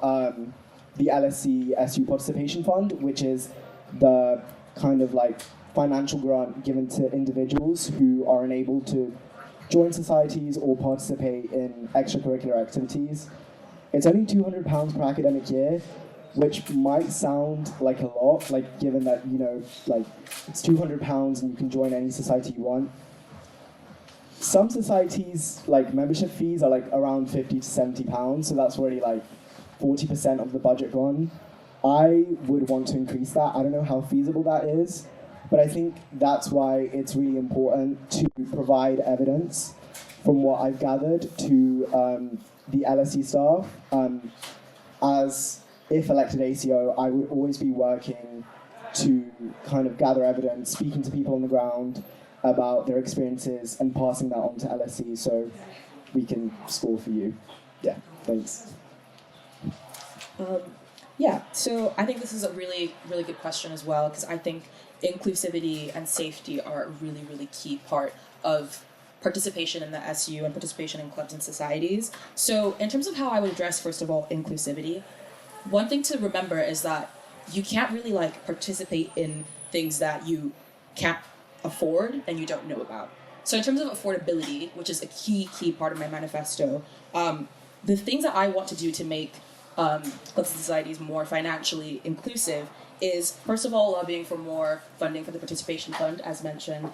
the LSESU Participation Fund, which is the kind of financial grant given to individuals who are unable to join societies or participate in extracurricular activities. It's only £200 per academic year, which might sound like a lot, given that, it's £200 and you can join any society you want. Some societies, membership fees are around £50 to £70, so that's already 40% of the budget gone. I would want to increase that. I don't know how feasible that is, but I think that's why it's really important to provide evidence from what I've gathered to the LSE staff. As if elected ACO, I would always be working to kind of gather evidence, speaking to people on the ground about their experiences and passing that on to LSE so we can score for you. Yeah, thanks. Yeah, so I think this is a really, really good question as well, because I think inclusivity and safety are a really, really key part of participation in the SU and participation in clubs and societies. So in terms of how I would address, first of all, inclusivity, one thing to remember is that you can't really participate in things that you can't afford and you don't know about. So in terms of affordability, which is a key part of my manifesto, the things that I want to do to make clubs and societies more financially inclusive is, first of all, lobbying for more funding for the participation fund, as mentioned,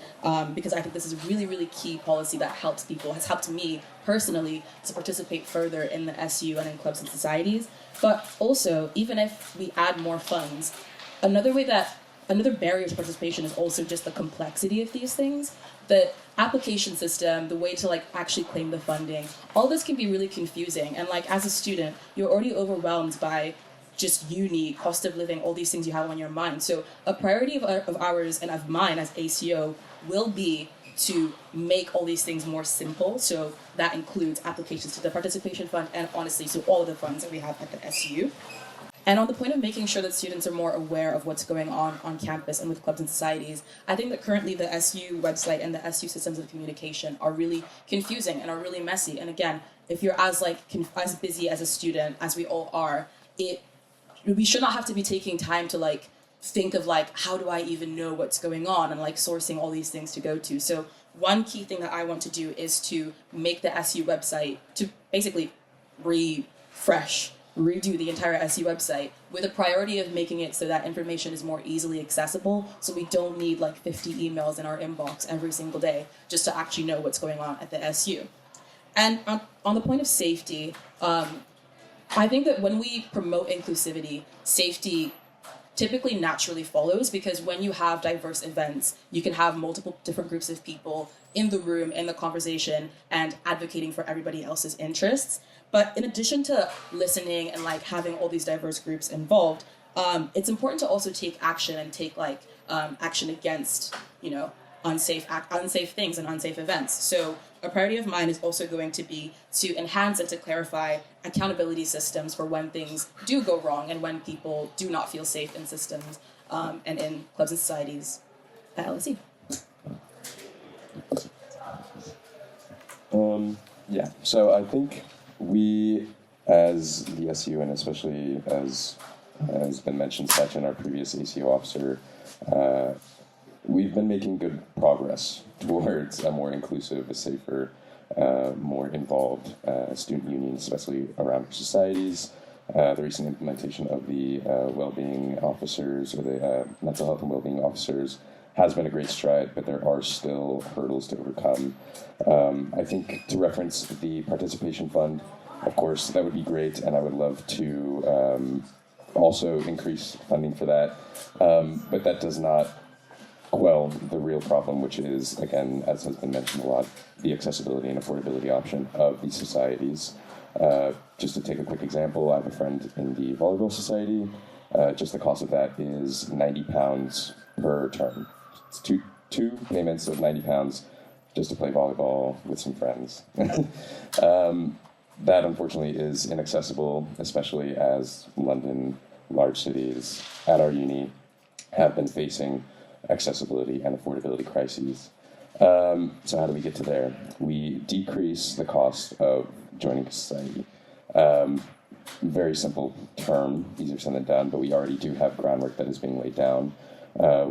because I think this is a really, really key policy that helps people, has helped me personally to participate further in the SU and in clubs and societies. But also, even if we add more funds, another barrier to participation is also just the complexity of these things. The application system, the way to actually claim the funding, all this can be really confusing. And as a student, you're already overwhelmed by just uni, cost of living, all these things you have on your mind. So a priority of ours and of mine as ACO will be to make all these things more simple. So that includes applications to the participation fund and honestly to all of the funds that we have at the SU. And on the point of making sure that students are more aware of what's going on campus and with clubs and societies, I think that currently the SU website and the SU systems of communication are really confusing and are really messy. And again, if you're as busy as a student as we all are, we should not have to be taking time to think of how do I even know what's going on and sourcing all these things to go to. So one key thing that I want to do is to make the SU website to basically redo the entire SU website with a priority of making it so that information is more easily accessible, so we don't need 50 emails in our inbox every single day just to actually know what's going on at the SU. And on the point of safety, I think that when we promote inclusivity, safety typically naturally follows, because when you have diverse events, you can have multiple different groups of people in the room, in the conversation, and advocating for everybody else's interests. But in addition to listening and having all these diverse groups involved, it's important to also take action and take action against unsafe things and unsafe events. So a priority of mine is also going to be to enhance and to clarify accountability systems for when things do go wrong and when people do not feel safe in systems and in clubs and societies at LSE. Yeah, so I think we, as the SU, and especially as has been mentioned, Sachin, our previous ACO officer, we've been making good progress towards a more inclusive, a safer, more involved student union, especially around societies. The recent implementation of the well-being officers, or the mental health and well-being officers, has been a great stride, but there are still hurdles to overcome. I think, to reference the participation fund, of course, that would be great, and I would love to also increase funding for that. But that does not quell the real problem, which is, again, as has been mentioned a lot, the accessibility and affordability option of these societies. Just to take a quick example, I have a friend in the volleyball society. Just the cost of that is £90 per term. It's two payments of £90 just to play volleyball with some friends. that unfortunately is inaccessible, especially as London, large cities at our uni have been facing accessibility and affordability crises. So how do we get to there? We decrease the cost of joining a society. Very simple term, easier said than done, but we already do have groundwork that is being laid down.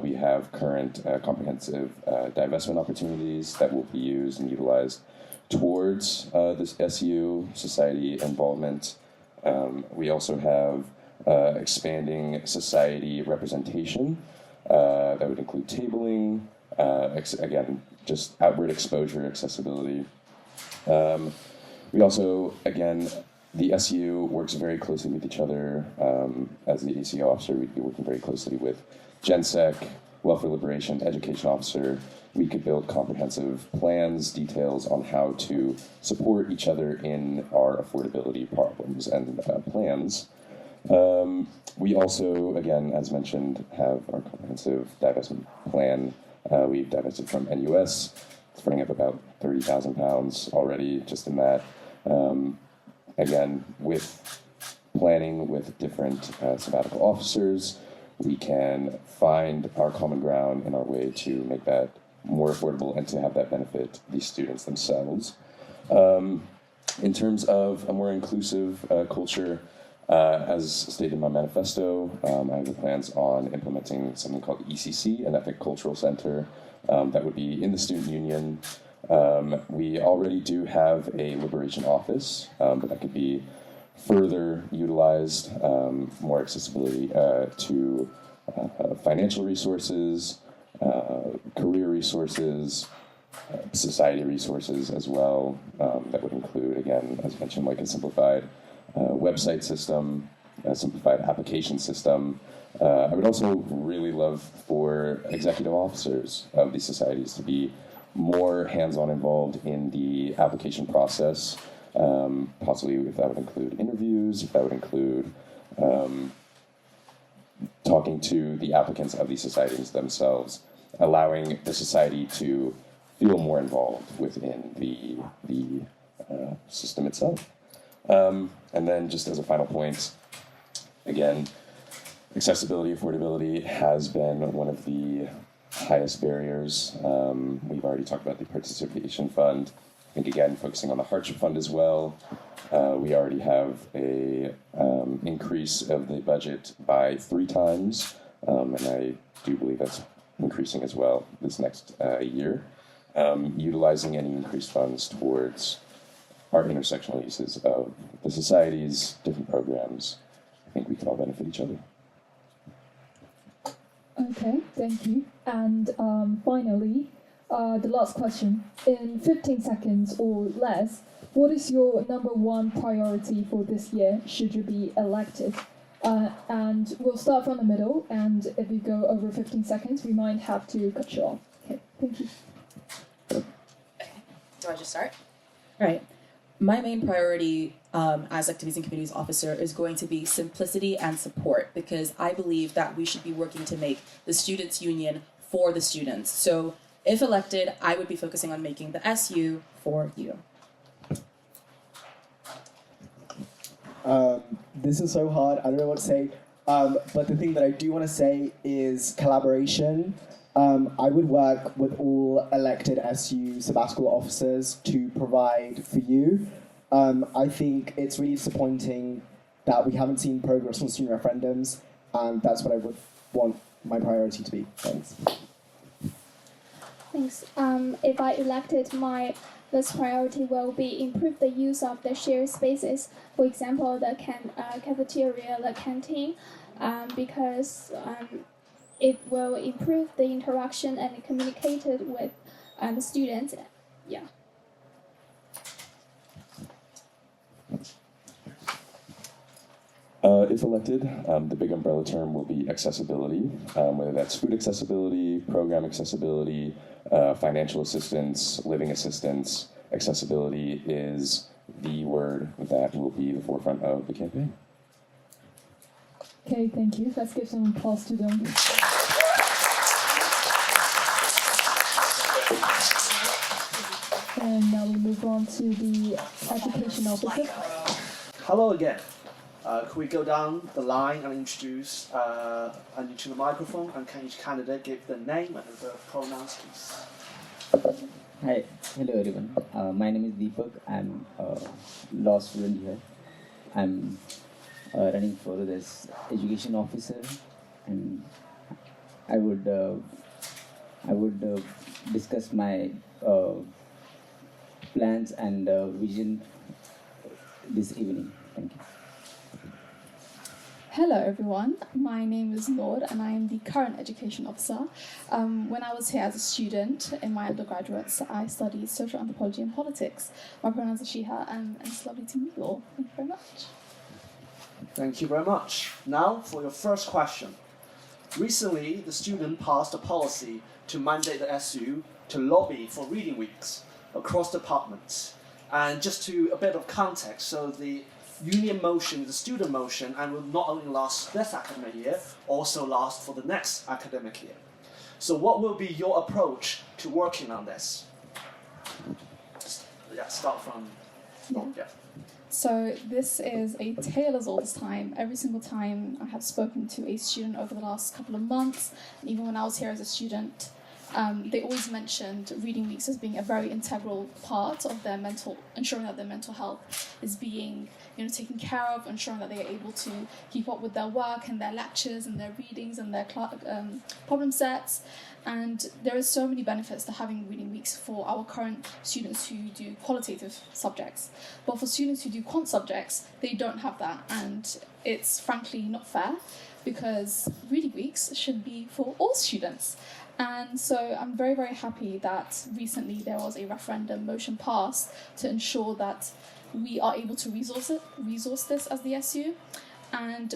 We have current comprehensive divestment opportunities that will be used and utilized towards this SU society involvement. We also have expanding society representation that would include tabling, again, just outward exposure, accessibility. We also, again, the SU works very closely with each other. As the ACO officer, we'd be working very closely with GenSec, Welfare Liberation, Education Officer. We could build comprehensive plans, details on how to support each other in our affordability problems and plans. We also, again, as mentioned, have our comprehensive divestment plan. We've divested from NUS. It's running up about £30,000 already just in that. Again, with planning with different sabbatical officers, we can find our common ground in our way to make that more affordable and to have that benefit the students themselves. In terms of a more inclusive culture, as stated in my manifesto, I have the plans on implementing something called ECC, an Ethnic Cultural Center, that would be in the student union. We already do have a liberation office, but that could be further utilized, more accessibility to financial resources, career resources, society resources as well. That would include, again, as mentioned, like a simplified website system, a simplified application system. I would also really love for executive officers of these societies to be more hands-on involved in the application process, possibly if that would include interviews, if that would include talking to the applicants of these societies themselves, allowing the society to feel more involved within the system itself. And then just as a final point, again, accessibility, affordability has been one of the highest barriers. We've already talked about the participation fund. I think, again, focusing on the hardship fund as well. We already have a increase of the budget by 3 times, and I do believe that's increasing as well this next year. Utilizing any increased funds towards our intersectional uses of the societies, different programs. I think we can all benefit each other. Okay, thank you. And finally, the last question. In 15 seconds or less, what is your number 1 priority for this year, should you be elected? And we'll start from the middle, and if you go over 15 seconds, we might have to cut you off. Okay, thank you. Do I just start? All right. My main priority as Activities and Communities Officer is going to be simplicity and support, because I believe that we should be working to make the Students' Union for the students. So if elected, I would be focusing on making the SU for you. This is so hard, I don't know what to say. But the thing that I do want to say is collaboration. I would work with all elected SU sabbatical officers to provide for you. I think it's really disappointing that we haven't seen progress on student referendums, and that's what I would want my priority to be. Thanks. Thanks. If I elected, my first priority will be improve the use of the shared spaces. For example, the cafeteria, the canteen, because it will improve the interaction and communicated with the students. Yeah. If elected, the big umbrella term will be accessibility, whether that's food accessibility, program accessibility, financial assistance, living assistance. Accessibility is the word that will be the forefront of the campaign. Okay, thank you. Let's give some applause to them. And now we move on to the education officer. Hello again. Could we go down the line and introduce and to the microphone, and can each candidate give the name and the pronouns, please? Hi, hello everyone. My name is Deepak. I'm a law student here. I'm running for this education officer, and I would discuss my plans and vision this evening. Thank you. Hello everyone, my name is Nord and I am the current education officer. When I was here as a student in my undergraduates, I studied social anthropology and politics. My pronouns are she, her, and it's lovely to meet you all. Thank you very much. Thank you very much. Now for your first question. Recently, the student passed a policy to mandate the SU to lobby for reading weeks across departments. And just to a bit of context, so the union motion is a student motion and will not only last this academic year, also last for the next academic year. So what will be your approach to working on this? Yeah, start from yeah. So this is a tale as old as time. Every single time I have spoken to a student over the last couple of months, and even when I was here as a student, they always mentioned reading weeks as being a very integral part of their ensuring that their mental health is being, taken care of, ensuring that they are able to keep up with their work and their lectures and their readings and their problem sets. And there are so many benefits to having reading weeks for our current students who do qualitative subjects. But for students who do quant subjects, they don't have that, and it's frankly not fair because reading weeks should be for all students. And so I'm very, very happy that recently there was a referendum motion passed to ensure that we are able to resource this as the SU. And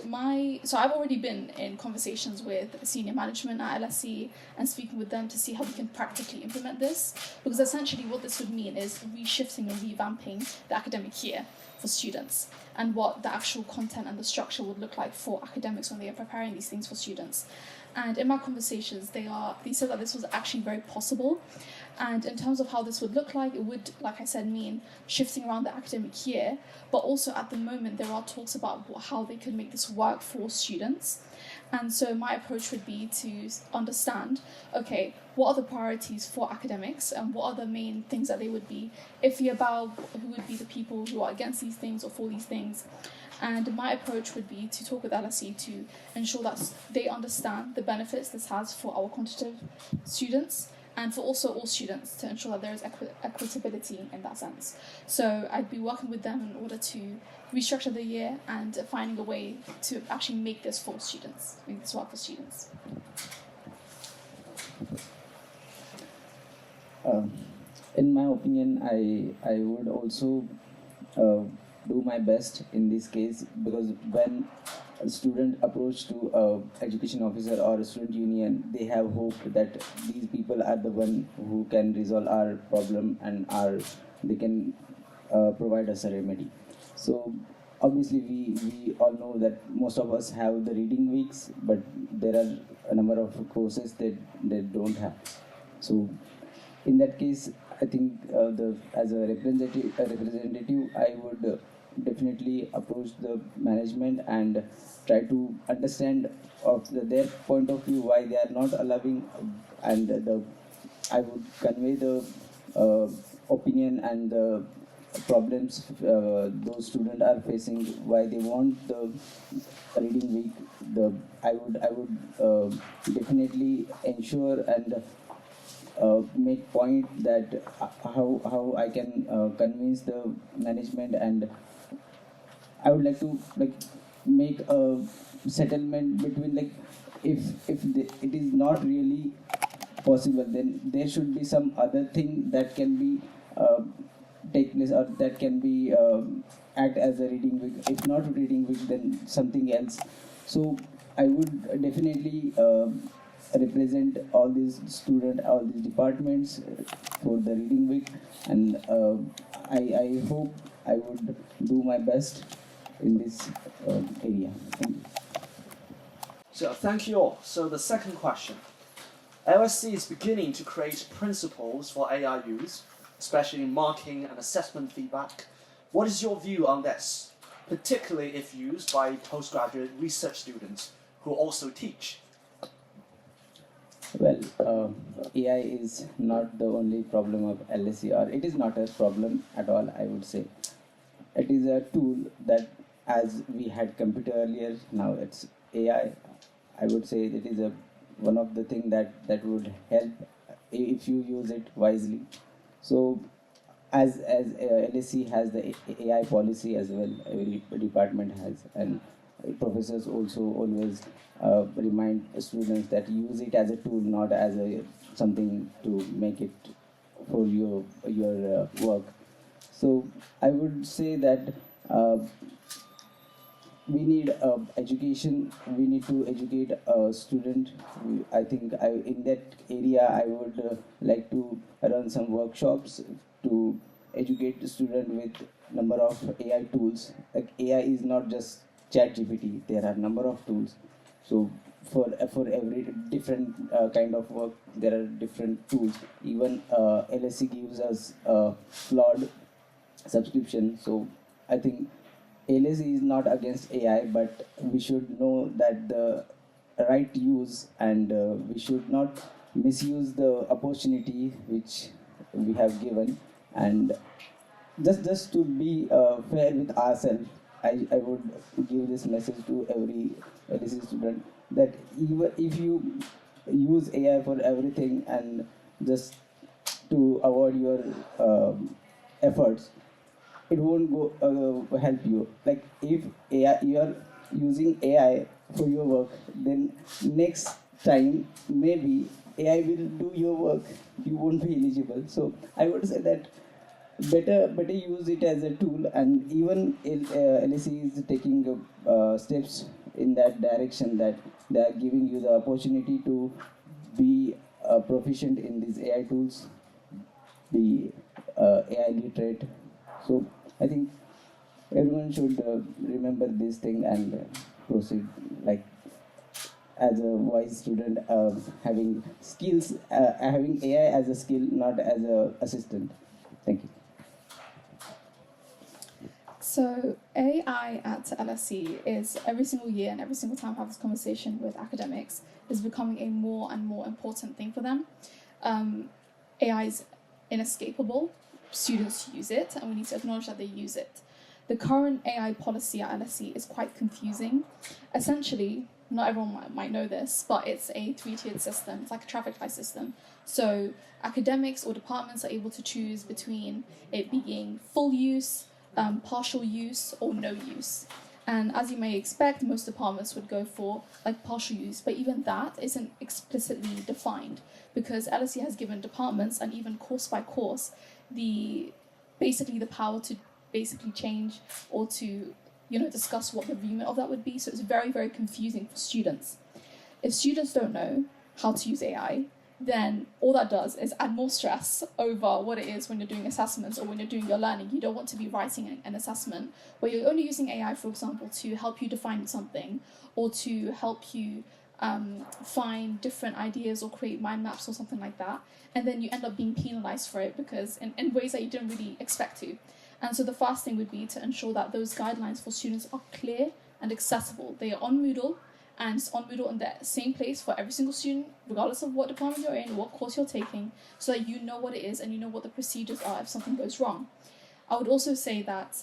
so I've already been in conversations with senior management at LSE and speaking with them to see how we can practically implement this, because essentially what this would mean is reshifting and revamping the academic year for students and what the actual content and the structure would look like for academics when they are preparing these things for students. And in my conversations, they said that this was actually very possible. And in terms of how this would look like, it would, like I said, mean shifting around the academic year. But also at the moment, there are talks about how they could make this work for students. And so my approach would be to understand, okay, what are the priorities for academics and what are the main things that they would be iffy about, who would be the people who are against these things or for these things. And my approach would be to talk with LSE to ensure that they understand the benefits this has for our quantitative students and for also all students, to ensure that there is equitability in that sense. So I'd be working with them in order to restructure the year and finding a way to actually make this for students, make this work for students. In my opinion, I would also do my best in this case, because when a student approach to a education officer or a student union, they have hope that these people are the one who can resolve our problem and they can provide us a remedy. So obviously we all know that most of us have the reading weeks, but there are a number of courses that they don't have. So in that case, I think as a representative, I would definitely approach the management and try to understand their point of view why they are not allowing, and I would convey the opinion and the problems those students are facing, why they want the reading week. I would definitely ensure and make point that how I can convince the management, and I would like to make a settlement between if it is not really possible, then there should be some other thing that can be take place, or that can be act as a reading week. If not reading week, then something else. So I would definitely represent all these students, all these departments for the reading week, and I hope I would do my best in this area. Thank you. So thank you all. So the second question. LSE is beginning to create principles for AI use, especially in marking and assessment feedback. What is your view on this, particularly if used by postgraduate research students who also teach? Well, AI is not the only problem of LSE, or it is not a problem at all, I would say. It is a tool that, as we had computer earlier, now it's AI. I would say it is one of the things that would help if you use it wisely. So, as LSE has the AI policy as well, every department has, and professors also always remind students that use it as a tool, not as something to make it for your work. So I would say that we need education. We need to educate a student. I think in that area I would like to run some workshops to educate the student with number of AI tools. Like AI is not just ChatGPT. There are number of tools. So for every different kind of work, there are different tools. Even LSE gives us flawed subscription. So I think LSE is not against AI, but we should know that the right use, and we should not misuse the opportunity which we have given. And just to be fair with ourselves, I would give this message to every LSE student that even if you use AI for everything and just to avoid your efforts, it won't go help you. Like if AI, you are using AI for your work, then next time maybe AI will do your work. You won't be eligible. So I would say that better use it as a tool, and even LSE is taking steps in that direction, that they are giving you the opportunity to be proficient in these AI tools, be AI literate. So I think everyone should remember this thing and proceed like as a wise student, having skills, having AI as a skill, not as a assistant. Thank you. So AI at LSE is every single year and every single time I have this conversation with academics is becoming a more and more important thing for them. AI is inescapable. Students use it, and we need to acknowledge that they use it. The current AI policy at LSE is quite confusing. Essentially, not everyone might know this, but it's a three-tiered system. It's like a traffic light system. So academics or departments are able to choose between it being full use, partial use, or no use. And as you may expect, most departments would go for like partial use, but even that isn't explicitly defined, because LSE has given departments, and even course by course, the power to basically change or to discuss what the remit of that would be. So it's very, very confusing for students. If students don't know how to use AI, then all that does is add more stress over what it is when you're doing assessments or when you're doing your learning. You don't want to be writing an assessment where you're only using AI, for example, to help you define something or to help you find different ideas or create mind maps or something like that, and then you end up being penalized for it because in ways that you didn't really expect to. And so the first thing would be to ensure that those guidelines for students are clear and accessible. They are on Moodle, and it's on Moodle in the same place for every single student, regardless of what department you're in, what course you're taking, so that you know what it is and you know what the procedures are if something goes wrong. I would also say that,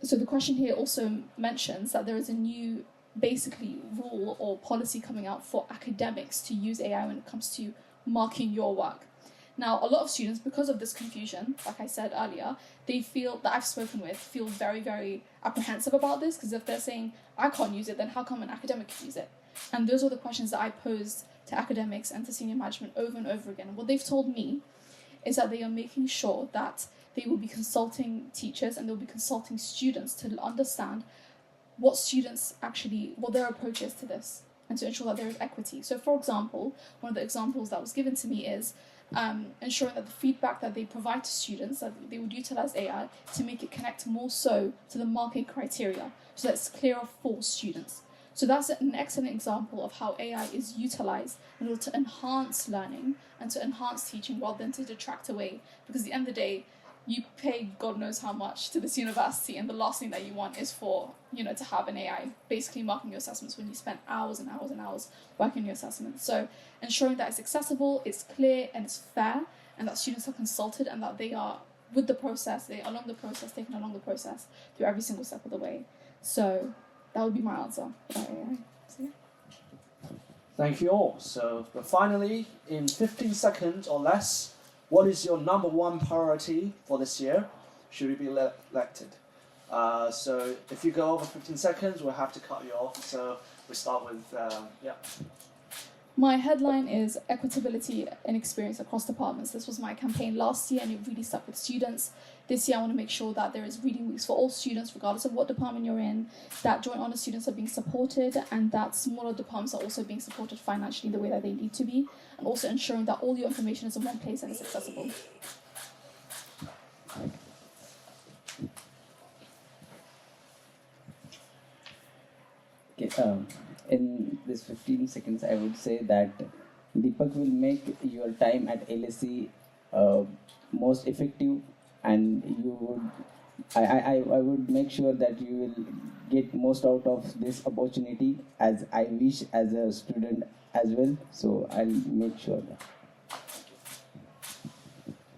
so the question here also mentions that there is a new basically rule or policy coming out for academics to use AI when it comes to marking your work. Now, a lot of students, because of this confusion, like I said earlier, they feel very, very apprehensive about this, because if they're saying, I can't use it, then how come an academic can use it? And those are the questions that I posed to academics and to senior management over and over again. And what they've told me is that they are making sure that they will be consulting teachers and they'll be consulting students to understand what their approach is to this, and to ensure that there is equity. So, for example, one of the examples that was given to me is ensuring that the feedback that they provide to students, that they would utilize AI to make it connect more so to the marking criteria, so that it's clearer for students. So that's an excellent example of how AI is utilized in order to enhance learning and to enhance teaching rather than to detract away. Because at the end of the day, you pay God knows how much to this university, and the last thing that you want is for, to have an AI basically marking your assessments when you spend hours and hours and hours working on your assessments. So ensuring that it's accessible, it's clear, and it's fair, and that students are consulted and that they are with the process, taken along the process through every single step of the way. So that would be my answer about AI. So, yeah. Thank you all. So, but finally, in 15 seconds or less, what is your number one priority for this year? Should you be elected? So if you go over 15 seconds, we'll have to cut you off. So we start with, My headline is Equitability and Experience Across Departments. This was my campaign last year and it really stuck with students. This year I want to make sure that there is reading weeks for all students, regardless of what department you're in, that joint honours students are being supported, and that smaller departments are also being supported financially the way that they need to be, and also ensuring that all your information is in one place and is accessible. Okay, in this 15 seconds, I would say that Deepak will make your time at LSE most effective, and you would, I would make sure that you will get most out of this opportunity, as I wish as a student as well. So I'll make sure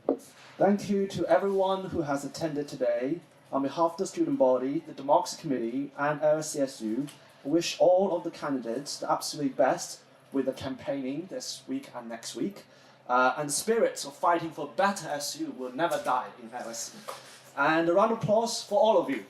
that. Thank you to everyone who has attended today. On behalf of the student body, the Democracy Committee, and LSESU, I wish all of the candidates the absolute best with the campaigning this week and next week. And the spirits of fighting for better SU will never die in LSE. And a round of applause for all of you.